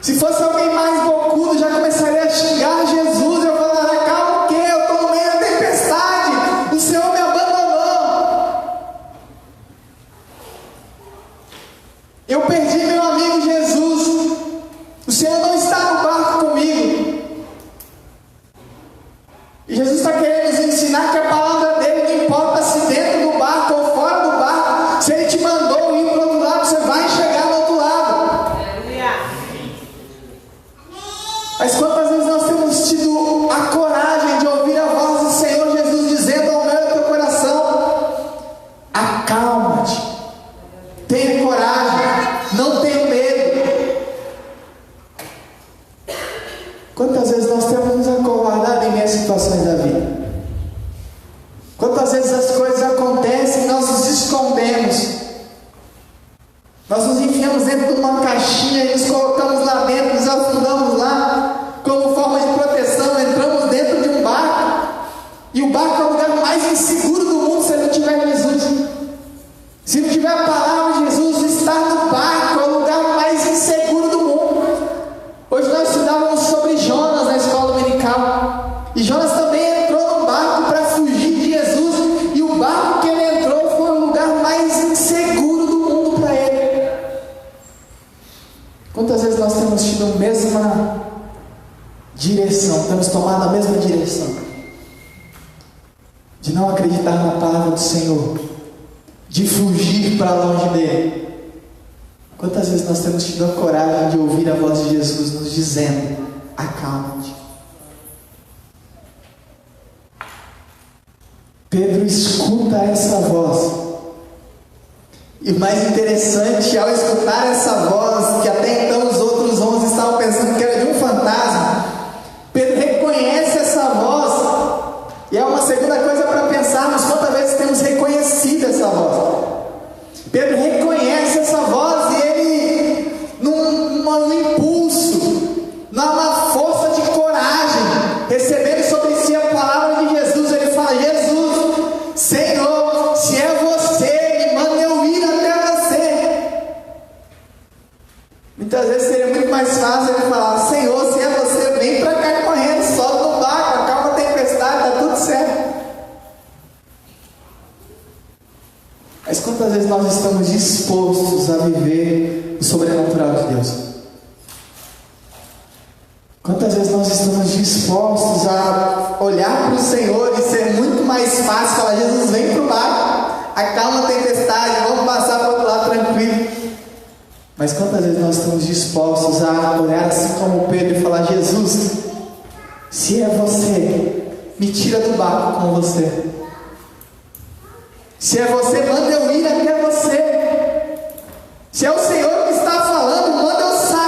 Se fosse alguém mais bocudo, já começaria a xingar Jesus. Eu falaria: calma o quê? Eu estou no meio da tempestade. O Senhor me abandonou. Eu perdi meu amigo Jesus. O Senhor não está no barco comigo. E Jesus está querendo nos ensinar que a palavra dele não importa se dentro do barco ou fora do barco. Se ele te mandou ir para o outro lado, você vai chegar no outro lado. Mas quantas vezes nós temos tido a coragem de ouvir a voz do Senhor Jesus dizendo ao meu e ao teu coração: acalma-te, tenha coragem, não tenha medo. Quantas vezes nós temos nos acovardado em meio às situações da vida? Quantas vezes as coisas acontecem e nós nos escondemos? Nós nos enfiamos dentro de uma caixinha e nos colocamos lá dentro, nos afundamos lá como forma de proteção, entramos dentro de um barco. E o barco é o lugar mais inseguro do mundo se não tiver Jesus. Se não tiver a palavra de Jesus, estar no barco é o lugar mais inseguro do mundo. Hoje nós estudávamos sobre Jonas na escola dominical. E Jonas também entrou no barco para fugir de Jesus. E o barco que ele entrou foi o lugar mais inseguro do mundo para ele. Quantas vezes nós temos tido a mesma direção, temos tomado a mesma direção de não acreditar na palavra do Senhor, de fugir para longe dele? Quantas vezes nós temos tido a coragem de ouvir a voz de Jesus nos dizendo: acalma-te? Pedro escuta essa voz. E o mais interessante, ao escutar essa voz, que até então os outros 11 estavam pensando que era de um fantasma, Pedro reconhece essa voz. E é uma segunda coisa para pensarmos: quantas vezes temos reconhecido essa voz? Pedro reconhece essa voz e ele, num impulso, numa força de coragem, recebendo sobre si a palavra de Jesus, ele fala: Jesus, Senhor, se é você, me manda eu ir até você. Muitas vezes seria muito mais fácil ele falar: Senhor, se é você, vem para cá correndo, sobe no barco, acalma a tempestade, está tudo certo. Mas quantas vezes nós estamos dispostos a viver o sobrenatural de Deus? Quantas vezes nós estamos dispostos a olhar para o Senhor e ser muito mais fácil falar: Jesus, vem para o barco, acalma a tempestade, vamos passar para o outro lado tranquilo. Mas quantas vezes nós estamos dispostos a olhar assim como Pedro e falar: Jesus, se é você, me tira do barco com você. Se é você, manda eu ir até você. Se é o Senhor que está falando, manda eu sair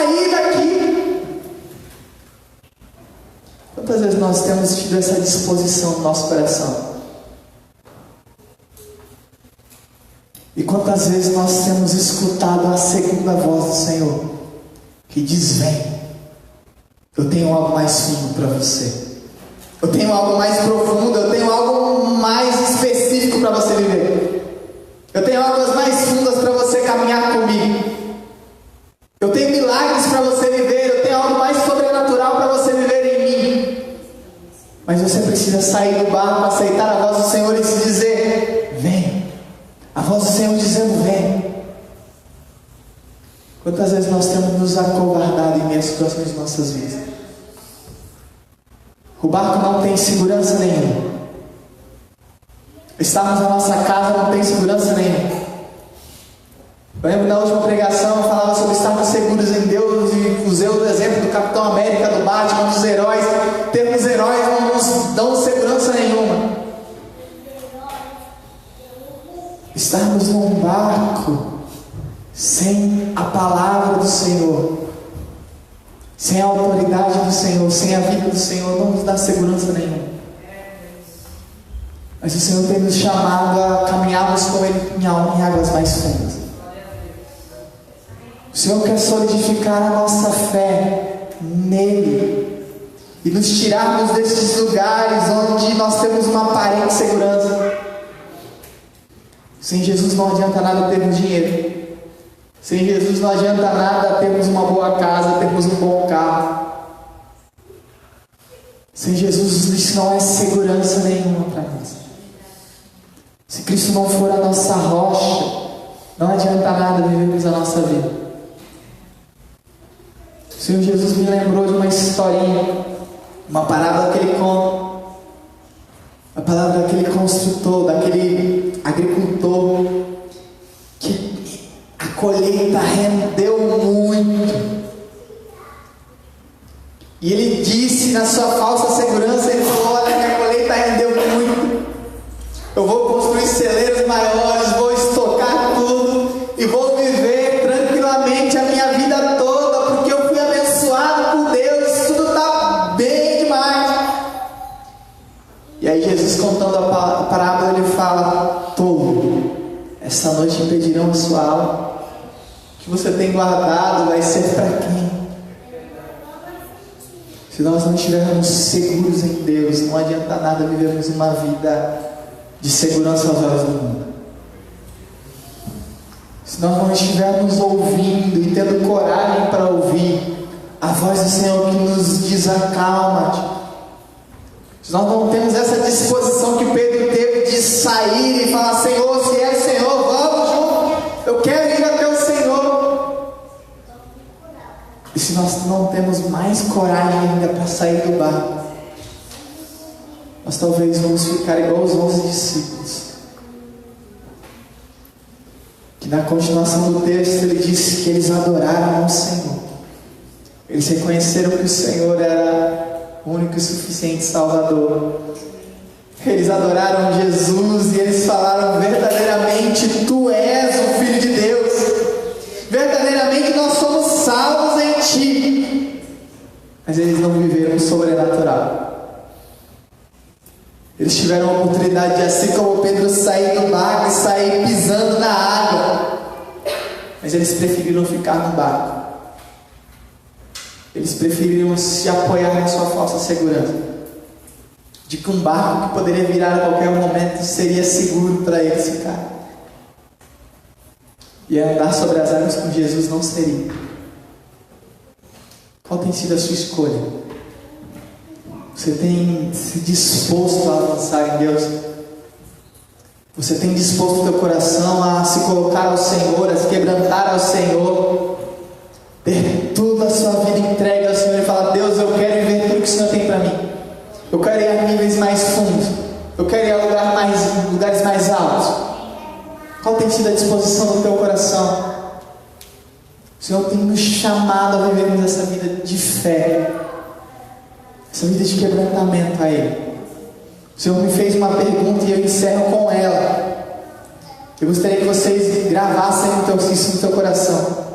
nós temos tido essa disposição no nosso coração? E quantas vezes nós temos escutado a segunda voz do Senhor, que diz: vem, eu tenho algo mais fundo para você. Eu tenho algo mais profundo, eu tenho algo mais específico para você viver. Eu tenho águas mais fundas para você caminhar comigo. Eu tenho milagres para você viver, eu tenho algo mais sobrenatural para você viver em mim. Mas você precisa sair do barco, aceitar a voz do Senhor e se dizer: vem. A voz do Senhor dizendo: vem. Quantas vezes nós temos nos acovardado em meio às situações de nossas vidas? O barco não tem segurança nenhuma. Estarmos na nossa casa não tem segurança nenhuma. Eu lembro da última pregação, eu falava sobre estarmos seguros em Deus e usei o exemplo do Capitão América, do Batman, dos heróis. Termos heróis não nos dão segurança nenhuma. Estarmos num barco sem a palavra do Senhor, sem a autoridade do Senhor, sem a vida do Senhor, não nos dá segurança nenhuma. Mas o Senhor tem nos chamado a caminharmos com Ele em águas mais fundas. O Senhor quer solidificar a nossa fé nele e nos tirarmos desses lugares onde nós temos uma aparente segurança. Sem Jesus não adianta nada termos dinheiro. Sem Jesus não adianta nada termos uma boa casa, termos um bom carro. Sem Jesus isso não é segurança nenhuma para nós. Se Cristo não for a nossa rocha, não adianta nada vivermos a nossa vida. O Senhor Jesus me lembrou de uma historinha, uma parábola que Ele conta. A palavra daquele construtor, daquele agricultor que a colheita rendeu muito. E ele disse na sua falsa segurança, ele falou: olha, minha colheita rendeu muito. Eu vou construir celeiros maiores, vou estocar tudo e vou viver tranquilamente a minha vida toda, porque eu fui abençoado por Deus, tudo está bem demais. E aí Jesus, contando a parábola, ele fala: tolo, essa noite impedirão a sua alma. O que você tem guardado vai ser para quem? Se nós não estivermos seguros em Deus, não adianta nada vivermos uma vida de segurança aos olhos do mundo. Se nós não estivermos ouvindo e tendo coragem para ouvir a voz do Senhor que nos diz: acalma-te. Se nós não temos essa disposição que Pedro teve de sair e falar: Senhor, se é Senhor, vamos junto, eu quero ir até o Senhor. E se nós não temos mais coragem ainda para sair do barco, nós talvez vamos ficar igual os 11 discípulos, que na continuação do texto ele disse que eles adoraram ao Senhor. Eles reconheceram que o Senhor era o único e suficiente Salvador. Eles adoraram Jesus e eles falaram: verdadeiramente Tu és o Filho de Deus, verdadeiramente nós somos salvos em Ti. Mas eles não viveram o sobrenatural. Eles tiveram a oportunidade de, assim como Pedro, sair do barco e sair pisando na água, mas eles preferiram ficar no barco. Eles preferiram se apoiar na sua falsa segurança de que um barco que poderia virar a qualquer momento seria seguro para eles ficar. E andar sobre as águas com Jesus não seria. Qual tem sido a sua escolha? Você tem se disposto a avançar em Deus? Você tem disposto o teu coração a se colocar ao Senhor, a se quebrantar ao Senhor, ter tudo a sua vida entregue ao Senhor e falar: Deus, eu quero viver tudo que o Senhor tem para mim. Eu quero ir a níveis mais fundos. Eu quero ir a lugares mais altos. Qual tem sido a disposição do teu coração? O Senhor tem nos chamado a vivermos essa vida de fé, essa vida de quebrantamento a Ele. O Senhor me fez uma pergunta e eu encerro com ela. Eu gostaria que vocês gravassem isso no teu coração.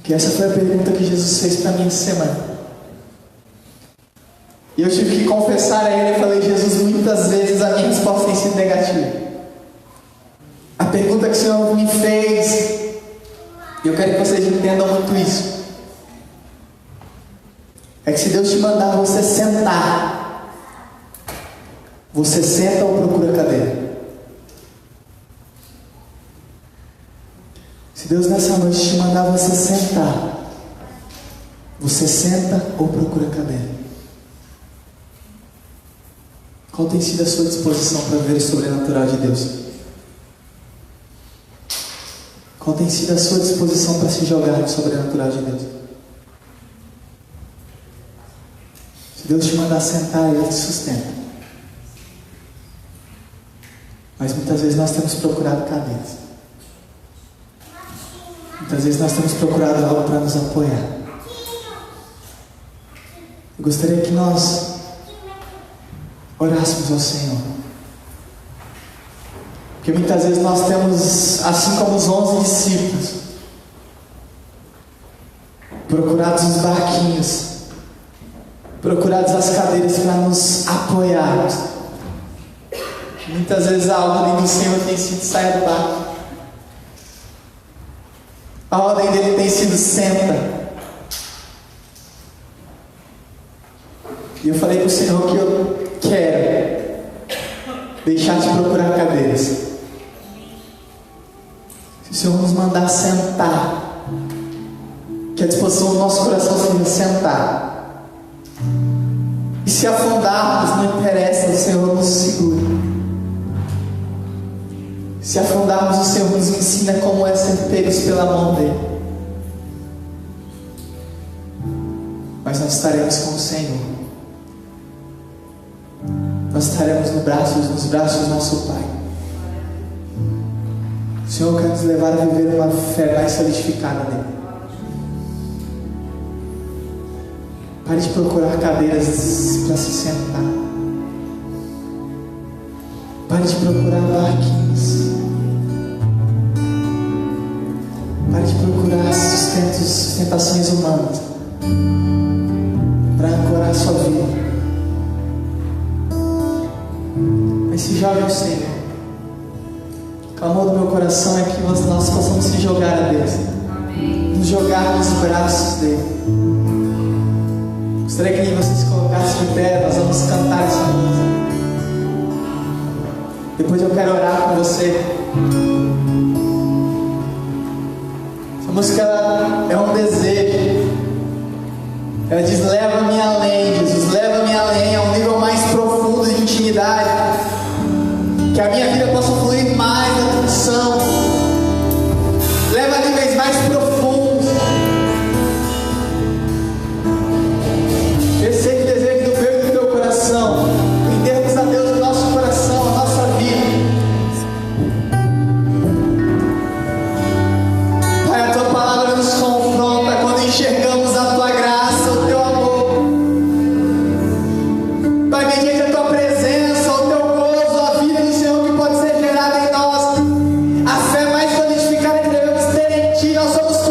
Que essa foi a pergunta que Jesus fez para mim essa semana. E eu tive que confessar a Ele, eu falei: Jesus, muitas vezes a minha resposta tem sido negativa. A pergunta que o Senhor me fez, e eu quero que vocês entendam muito isso, é que se Deus te mandar você sentar, você senta ou procura cadeira? Se Deus nessa noite te mandar você sentar, você senta ou procura cadeira? Qual tem sido a sua disposição para ver o sobrenatural de Deus? Qual tem sido a sua disposição para se jogar no sobrenatural de Deus? Se Deus te mandar sentar, Ele te sustenta. Mas muitas vezes nós temos procurado cadeiras. Muitas vezes nós temos procurado algo para nos apoiar. Eu gostaria que nós orássemos ao Senhor. Porque muitas vezes nós temos, assim como os 11 discípulos, procurados os barquinhos, procurados as cadeiras para nos apoiarmos. Muitas vezes a ordem do Senhor tem sido: saia do barco. A ordem dele tem sido: senta. E eu falei para o Senhor que eu quero deixar de procurar cadeiras. Se o Senhor nos mandar sentar, que a disposição do nosso coração seja sentar. E se afundarmos, não interessa, o Senhor nos segura. Se afundarmos, o Senhor nos ensina como é ser pegos pela mão dele. Mas nós estaremos com o Senhor. Nós estaremos nos braços do nosso Pai. O Senhor quer nos levar a viver uma fé mais solidificada nele. Pare de procurar cadeiras para se sentar. Pare de procurar barquinhos. Pare de procurar sustentações humanas para ancorar a sua vida. Mas se jogue ao Senhor. O clamor do meu coração é que nós possamos se jogar a Deus. Nos jogar nos braços dele. Gostaria que vocês se colocassem de pé. Nós vamos cantar essa música. Depois eu quero orar com você. Essa música é um desejo. Ela diz: leva-me além, Jesus, leva-me além, a um nível mais profundo de intimidade. Que a minha vida possa fluir mais da unção. Leva a níveis mais profundos. Esse seja o desejo do meu e do teu coração. Rendermos a Deus o nosso coração, a nossa vida. Pai, a tua palavra nos confronta quando enxergamos a tua graça, o teu amor. Pai, mediante a tua presença, o teu gozo, a vida do Senhor que pode ser gerada em nós, a fé mais solidificada que devemos ter em ti. Nós somos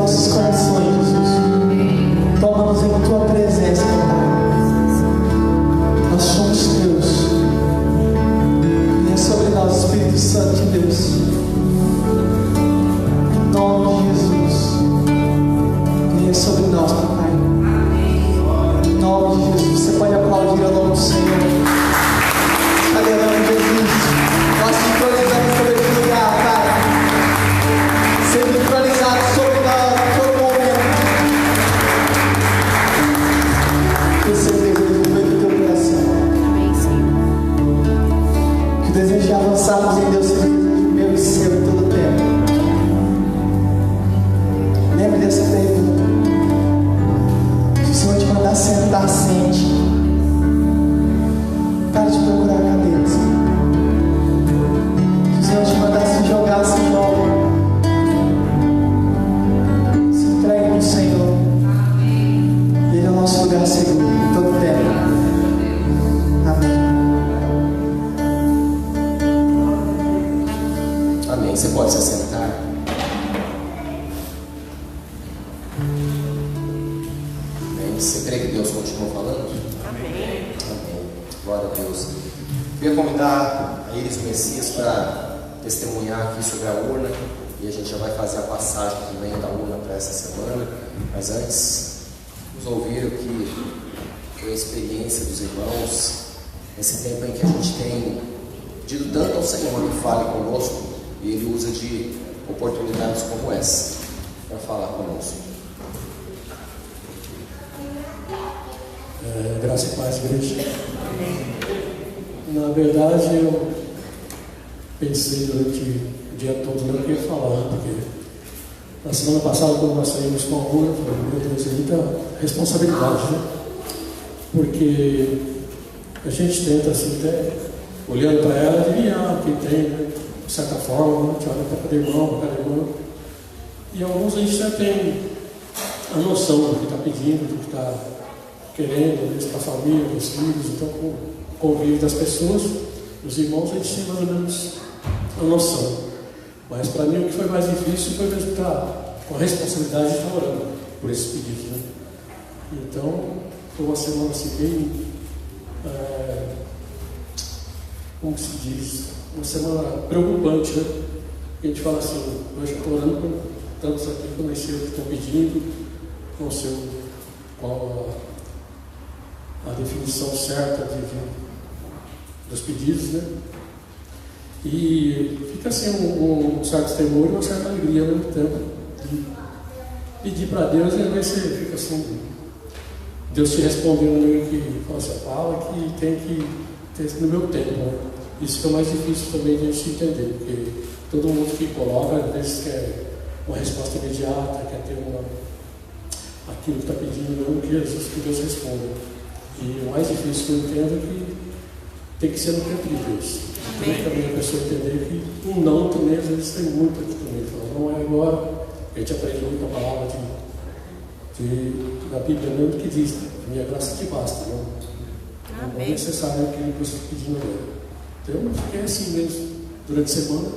nossos corações, Jesus. Toma-nos em tua presença, Pai. Nós somos teus. Venha sobre nós, Espírito Santo de Deus. Em nome de Jesus. Venha sobre nós, Pai. Em nome de Jesus. Você pode aplaudir ao nome do Senhor. Aleluia, Jesus. Nós sincronizamos sobre esse lugar, Pai. Sendo sincronizado sobre nós em todo momento. Esse é o desejo do teu coração. Amém, Senhor. Que o desejo de avançarmos em Deus seja o desejo meu e seu em todo o tempo. Lembre dessa pergunta. Se o Senhor te mandar sentar, sente. Para de procurar cadeiras. Se o Senhor te mandar se jogar, se joga. Se entregue no Senhor. Ele é o nosso lugar seguro em todo o tempo. Amém. Amém. Você pode se assentar. Amém. Você crê que Deus continua falando? Amém. Amém. Glória a Deus. Queria convidar a Iris Messias para testemunhar aqui sobre a urna. E a gente já vai fazer a passagem também da urna para essa semana. Mas antes, vamos ouvir o que foi a experiência dos irmãos nesse tempo em que a gente tem pedido tanto ao Senhor que fale conosco. E Ele usa de oportunidades como essa para falar conosco. Graça e paz, igreja. Na verdade, eu pensei durante o dia todo não queria falar, porque na semana passada, quando nós saímos com a urna, eu falei, meu Deus, é muita responsabilidade, né? Porque a gente tenta, assim, até olhando para ela, adivinhar o que tem, né? De certa forma, a gente olha para cada irmão, para cada irmã. E alguns a gente já tem a noção do que está pedindo, do que está querendo, para a família, para os filhos, então com o convívio das pessoas, os irmãos, a gente tem mais ou menos a noção. Mas para mim o que foi mais difícil foi mesmo estar com a responsabilidade de estar orando por esses pedidos, né? Então, foi uma semana assim bem, como se diz, uma semana preocupante, né? A gente fala assim, hoje eu estou orando por tantos aqui que eu nem sei o que estão pedindo, não sei qual a definição certa dos pedidos, né? E fica assim um certo temor e uma certa alegria ao mesmo tempo de pedir para Deus, e às vezes você fica assim, Deus te respondendo meio que fala assim, fala que tem que ter no meu tempo, né? Isso que é o mais difícil também de a gente entender, porque todo mundo que coloca às vezes quer uma resposta imediata, quer ter aquilo que está pedindo, não que Deus responda. E o mais difícil que eu entendo é que tem que ser no tempo de Deus. Tem que também a pessoa entender que um não também, às vezes, tem muito aqui também. Fala, não é agora. A gente aprende muito a palavra da Bíblia mesmo que diz, né? Minha graça te basta. Não é necessário aquilo que você está pedindo agora. Então, eu fiquei assim mesmo durante a semana.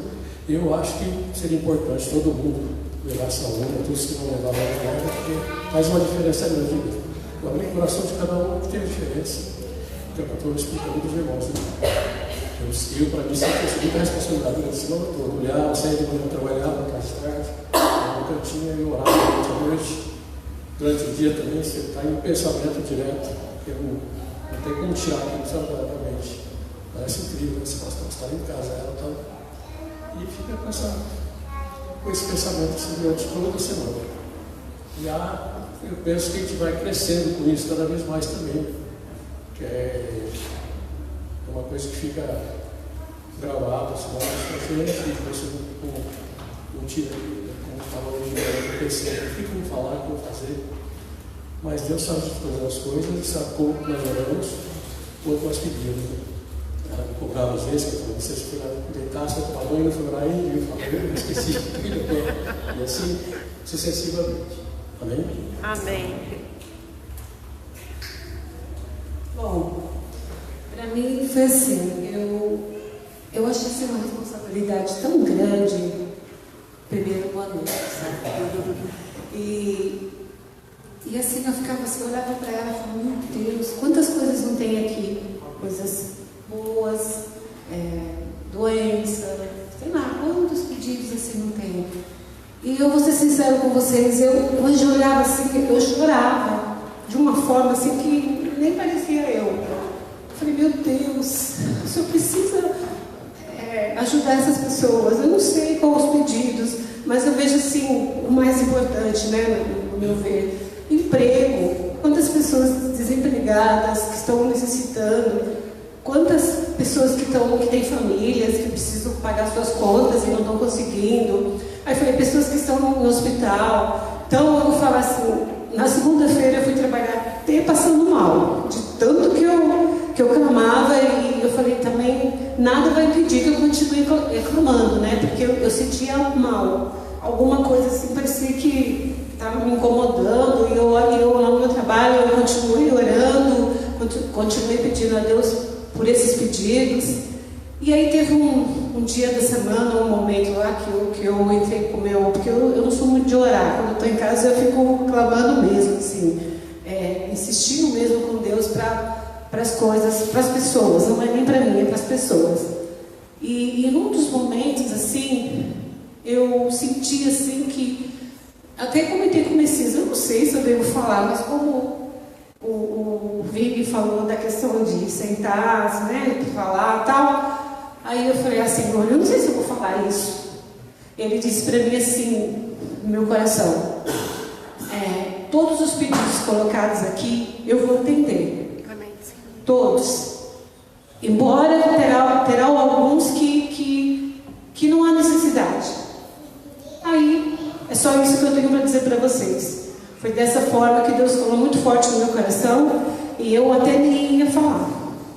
Eu acho que seria importante todo mundo levar essa urna, todos que não levavam a urna, porque faz uma diferença grande mesmo. Agora, no coração de cada um que tem diferença. Então, eu estou explicando para os irmãos. Né? Eu para mim, sempre tive muita responsabilidade durante a semana toda. Olhar, sair de manhã, trabalhar, voltar de tarde, no cantinho e orar durante a noite. Durante o dia também, você está em pensamento direto, porque não tem como tirar aquilo da mente. Parece incrível, você está em casa, ela está. E fica com esse pensamento assim, durante toda a semana. E eu penso que a gente vai crescendo com isso cada vez mais também. Que é uma coisa que fica gravada, assim, na gente, e você não tira, como falou hoje, eu pensei, o que vamos falar, o que vamos fazer. Mas Deus sabe de todas as coisas, Ele sabe como nós oramos, quanto nós pedimos. Ela me cobrava às vezes, que eu falei, você foi lá deitar, você foi para banho, foi orar aí, eu falei, eu esqueci, e assim sucessivamente. Amém? Amém. Bom, para mim foi assim, eu achei assim uma responsabilidade tão grande, Primeiro, boa noite, sabe? E assim, eu ficava assim, eu olhava para ela e falava, meu Deus, quantas coisas não tem aqui? Coisas boas, doença, sei lá, quantos pedidos assim não tem? E eu vou ser sincero com vocês, eu hoje olhava assim, eu chorava de uma forma assim que nem parecia eu. Falei, meu Deus, o Senhor precisa ajudar essas pessoas. Eu não sei quais os pedidos, mas eu vejo assim, o mais importante, né, no meu ver, emprego. Quantas pessoas desempregadas que estão necessitando, quantas pessoas que têm famílias, que precisam pagar suas contas e não estão conseguindo. Aí eu falei, pessoas que estão no hospital. Então eu falo assim, na segunda-feira eu fui trabalhar até passando mal, de tanto que eu clamava, e eu falei também, nada vai impedir que eu continue clamando, né? Porque eu sentia mal, alguma coisa assim, parecia que estava me incomodando, e eu lá no meu trabalho, eu continuei orando, continuei pedindo a Deus por esses pedidos. E aí teve um dia da semana, um momento lá que eu entrei com o meu, porque eu não sou muito de orar, quando eu estou em casa eu fico clamando mesmo, assim, insistindo mesmo com Deus para as coisas, para as pessoas, não é nem para mim, é para as pessoas. E num dos momentos, assim, eu senti assim que, até comentei com o Messias, eu não sei se eu devo falar, mas como o Vini falou da questão de sentar, né, falar e tal, aí eu falei assim, Senhor, eu não sei se eu vou falar isso. Ele disse para mim assim, no meu coração, todos os pedidos colocados aqui, eu vou atender. Amém. Todos. Embora terão alguns que não há necessidade. Aí, é só isso que eu tenho para dizer para vocês. Foi dessa forma que Deus falou muito forte no meu coração, e eu até nem ia falar.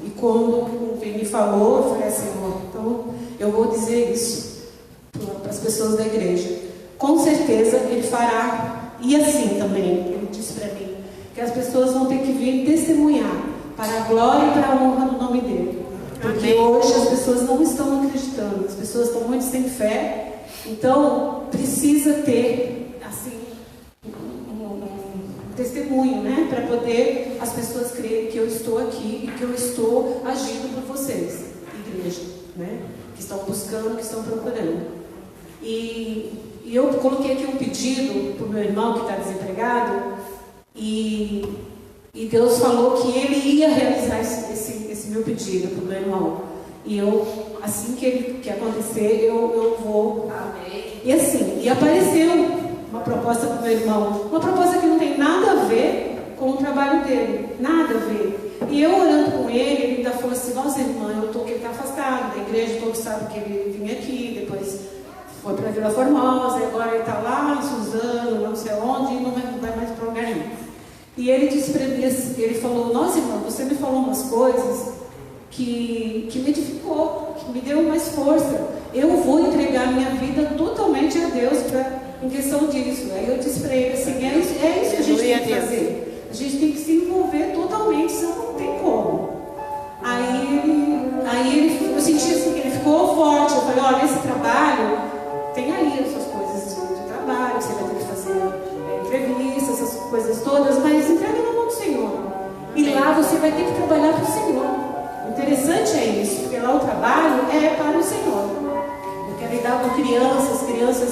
E quando ele me falou, eu falei assim, então eu vou dizer isso para as pessoas da igreja. Com certeza Ele fará. E assim também, Ele disse para mim, que as pessoas vão ter que vir testemunhar para a glória e para a honra do nome dEle. Porque hoje as pessoas não estão acreditando, as pessoas estão muito sem fé. Então, precisa ter, assim, um testemunho, né? Para poder as pessoas crerem que eu estou aqui e que eu estou agindo por vocês, igreja, né? Que estão buscando, que estão procurando. E eu coloquei aqui um pedido para o meu irmão que está desempregado, e Deus falou que Ele ia realizar esse meu pedido para o meu irmão. E eu, assim que acontecer, eu vou. Amém. E assim, apareceu uma proposta para o meu irmão, uma proposta que não tem nada a ver com o trabalho dele, nada a ver. E eu orando com ele ainda falou assim, nossa irmã, eu estou, que ele está afastado da igreja, todos sabem que ele vinha aqui, depois foi para Vila Formosa, e agora ele está lá em Suzano, não sei onde, e não vai mais para lugar nenhum. E ele disse para mim, ele falou, nossa irmã, você me falou umas coisas que me edificou, que me deu mais força. Eu vou entregar minha vida totalmente a Deus em questão disso. Aí eu disse para ele assim, é isso que a gente tem que fazer. A gente tem que se envolver totalmente, senão não tem como. Aí eu senti assim, que ele ficou forte. Eu falei, olha, esse trabalho tem aí as suas coisas de trabalho, você vai ter que fazer entrevistas, essas coisas todas, mas entrega na mão do Senhor. E lá você vai ter que trabalhar para o Senhor. O interessante é isso, porque lá o trabalho é para o Senhor. Eu quero lidar com crianças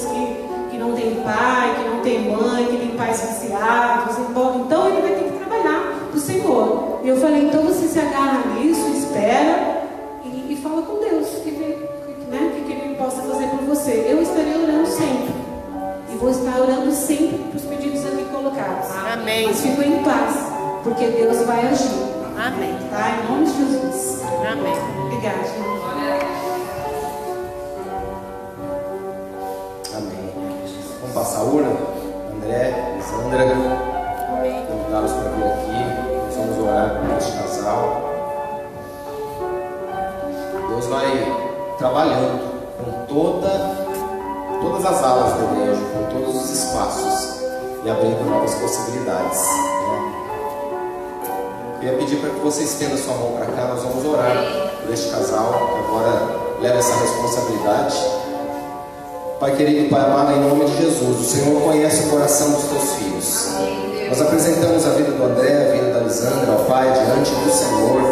que não têm pai, que não têm mãe, que têm pais viciados. Então ele vai ter que trabalhar para o Senhor. E eu falei, então você se agarra nisso, espera e fala com Deus o que Ele possa fazer por você. Eu estarei orando sempre. E vou estar orando sempre para os pedidos ali colocados. Amém. Mas fico em paz, porque Deus vai agir. Amém. Tá? Em nome de Jesus. Amém. Obrigada, gente. Amém. Vamos passar a urna? André, Lisandra, convidá-los para vir aqui. Nós vamos orar por este casal. Deus vai trabalhando com todas as alas da igreja, com todos os espaços e abrindo novas possibilidades. Queria pedir para que você estenda sua mão para cá. Nós vamos orar por este casal que agora leva essa responsabilidade. Pai querido, Pai amado, em nome de Jesus, o Senhor conhece o coração dos teus filhos. Nós apresentamos a vida do André, a vida da Lisandra, ó Pai, diante do Senhor.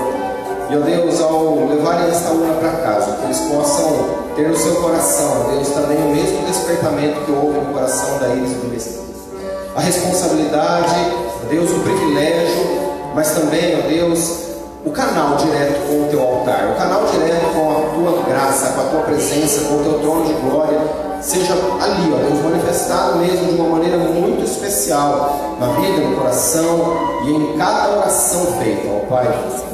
E, ó Deus, ao levarem esta urna para casa, que eles possam ter no seu coração, ó Deus, também o mesmo despertamento que houve no coração da Iris e do Messias. A responsabilidade, ó Deus, o privilégio, mas também, ó Deus, o canal direto com o teu altar, o canal direto com a tua graça, com a tua presença, com o teu trono de glória, seja ali, ó Deus, manifestado mesmo de uma maneira muito especial na vida, no coração e em cada oração feita, ó Pai.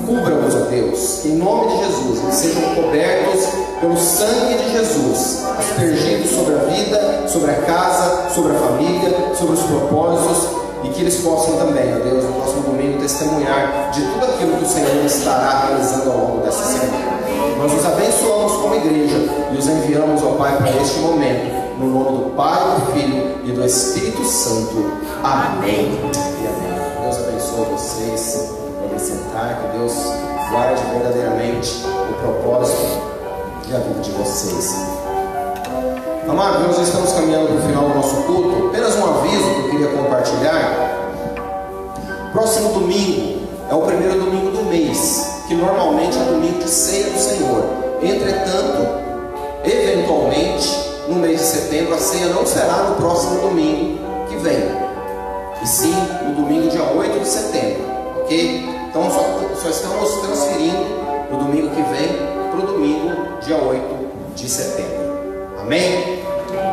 Cubra-nos, ó Deus, em nome de Jesus, que sejam cobertos pelo sangue de Jesus, aspergidos sobre a vida, sobre a casa, sobre a família, sobre os propósitos, e que eles possam também, ó Deus, no próximo domingo testemunhar de tudo aquilo que o Senhor estará realizando ao longo dessa semana. Nós os abençoamos como igreja e os enviamos, ó Pai, para este momento, no nome do Pai, do Filho e do Espírito Santo. Amém e amém. Deus abençoe vocês. Podem sentar, que Deus guarde verdadeiramente o propósito e a vida de vocês. Amados, nós estamos caminhando para o final do nosso culto. Apenas um aviso que eu queria compartilhar. Próximo domingo é o primeiro domingo do mês, que normalmente é o domingo de ceia do Senhor. Entretanto, eventualmente, no mês de setembro, a ceia não será no próximo domingo que vem, e sim no domingo dia 8 de setembro, ok? Então só estamos transferindo do domingo que vem para o domingo dia 8 de setembro. Amém?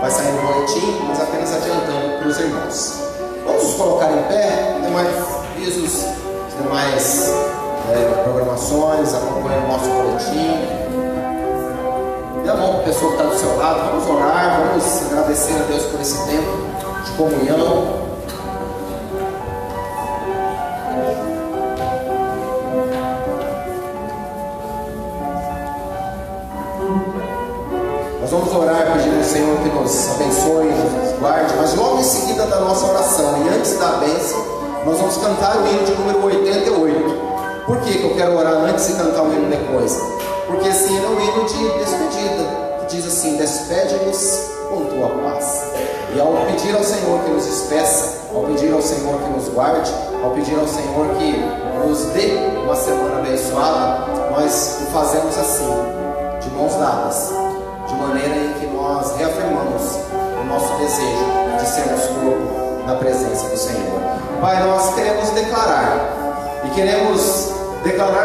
Vai sair no boletim, mas apenas adiantando para os irmãos. Vamos nos colocar em pé, os demais avisos, as demais programações, acompanhem o nosso boletim. Dê a mão para a pessoa que está do seu lado, vamos orar, vamos agradecer a Deus por esse tempo de comunhão. Nós vamos orar pedindo ao Senhor que nos abençoe, nos guarde, mas logo em seguida da nossa oração e antes da bênção, nós vamos cantar o hino de número 88. Por que eu quero orar antes e cantar o hino depois? Porque esse hino é um hino de despedida, que diz assim: despede-nos com tua paz. E ao pedir ao Senhor que nos despeça, ao pedir ao Senhor que nos guarde, ao pedir ao Senhor que nos dê uma semana abençoada, nós o fazemos assim, de mãos dadas, de maneira em que nós reafirmamos o nosso desejo de sermos corpo na presença do Senhor. Pai, nós queremos declarar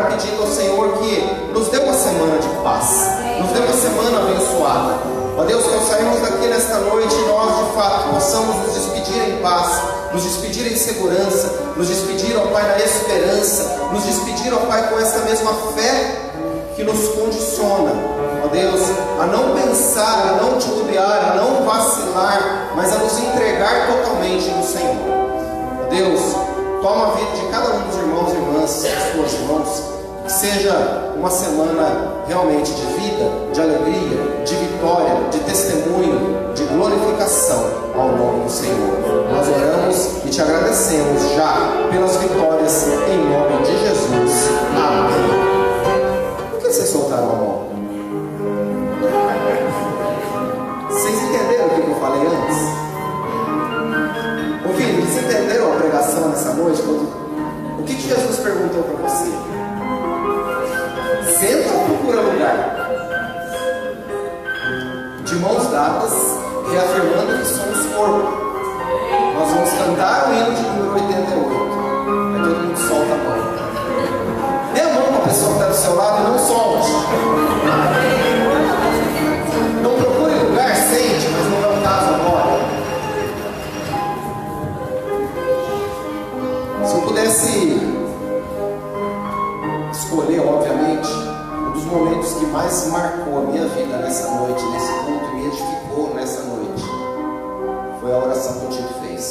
pedindo ao Senhor que nos dê uma semana de paz, nos dê uma semana abençoada. Ó Deus, que ao sairmos daqui nesta noite, nós de fato possamos nos despedir em paz, nos despedir em segurança, nos despedir, ó Pai, na esperança, nos despedir, ó Pai, com essa mesma fé que nos condiciona, ó Deus, a não pensar, a não titubear, a não vacilar, mas a nos entregar totalmente no Senhor. Ó Deus, toma a vida de cada um dos irmãos e irmãs nas tuas mãos, que seja uma semana realmente de vida, de alegria, de vitória, de testemunho, de glorificação ao nome do Senhor. Nós oramos e te agradecemos já pelas vitórias em nome de Jesus. Amém. Por que vocês soltaram a mão? Vocês entenderam o que eu falei antes? Ouviram? Vocês entenderam a pregação nessa noite? O que Jesus perguntou para você? Senta ou procura lugar? De mãos dadas, reafirmando que somos corpo. Nós vamos cantar o hino de número 88. Aí todo mundo solta a mão. Dê a mão para a pessoa que está do seu lado e não solte. Não procure lugar, sente, mas não é o caso agora. Se eu pudesse escolher, obviamente, um dos momentos que mais marcou a minha vida nessa noite, nesse culto, e me edificou nessa noite, foi a oração que o Tito fez.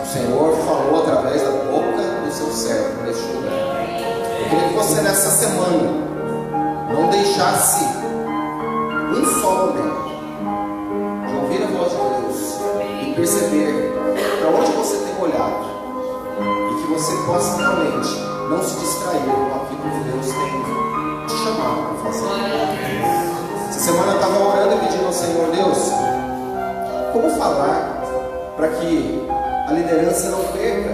O Senhor falou através da boca do seu servo neste lugar. Eu queria que você nessa semana não deixasse um só momento de ouvir a voz de Deus e perceber para onde você tem olhado, e que você possa realmente não se distrair com aquilo que Deus tem te chamado para fazer. Essa semana eu estava orando Senhor: Deus, como falar para que a liderança não perca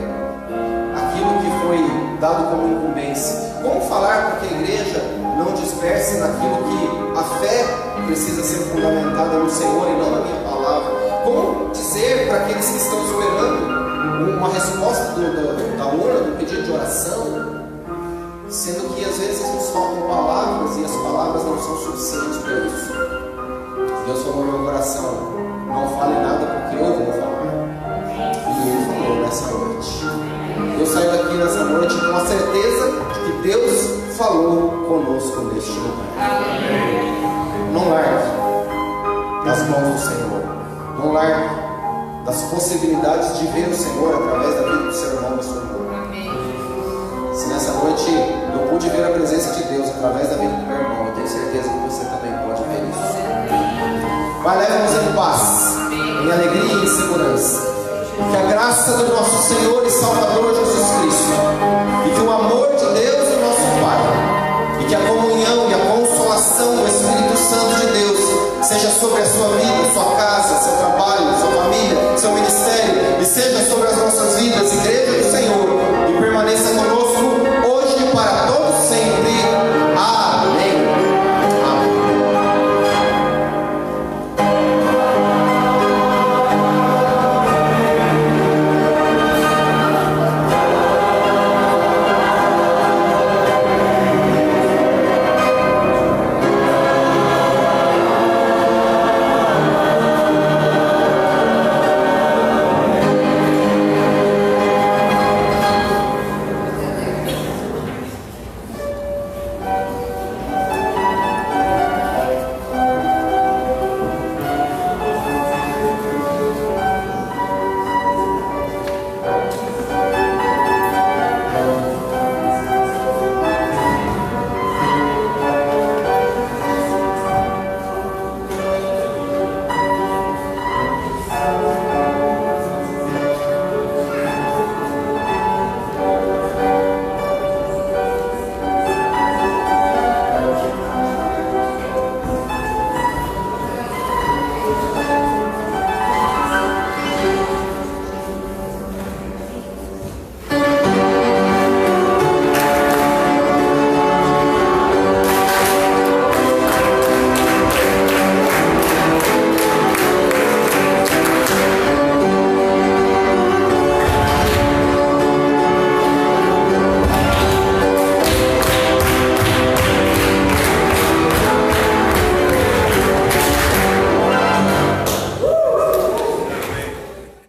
aquilo que foi dado como incumbência? Como falar para que a igreja não disperse naquilo que a fé precisa ser fundamentada no Senhor e não na minha palavra? Como dizer para aqueles que estão esperando uma resposta da urna, do pedido de oração, sendo que às vezes nos faltam palavras e as palavras não são suficientes para isso? Deus falou no meu coração: não fale nada porque eu vou falar. E Ele falou nessa noite. Eu saio daqui nessa noite com a certeza de que Deus falou conosco neste lugar. Não largue das mãos do Senhor. Não largue das possibilidades de ver o Senhor através da vida do seu irmão, da sua irmã. Se nessa noite eu pude ver a presença de Deus através da vida do meu irmão, eu tenho certeza que você também pode ver isso. Pai, leva-nos em paz, em alegria e em segurança. Que a graça do nosso Senhor e Salvador Jesus Cristo, e que o amor de Deus, o nosso Pai, e que a comunhão e a consolação do Espírito Santo de Deus seja sobre a sua vida, sua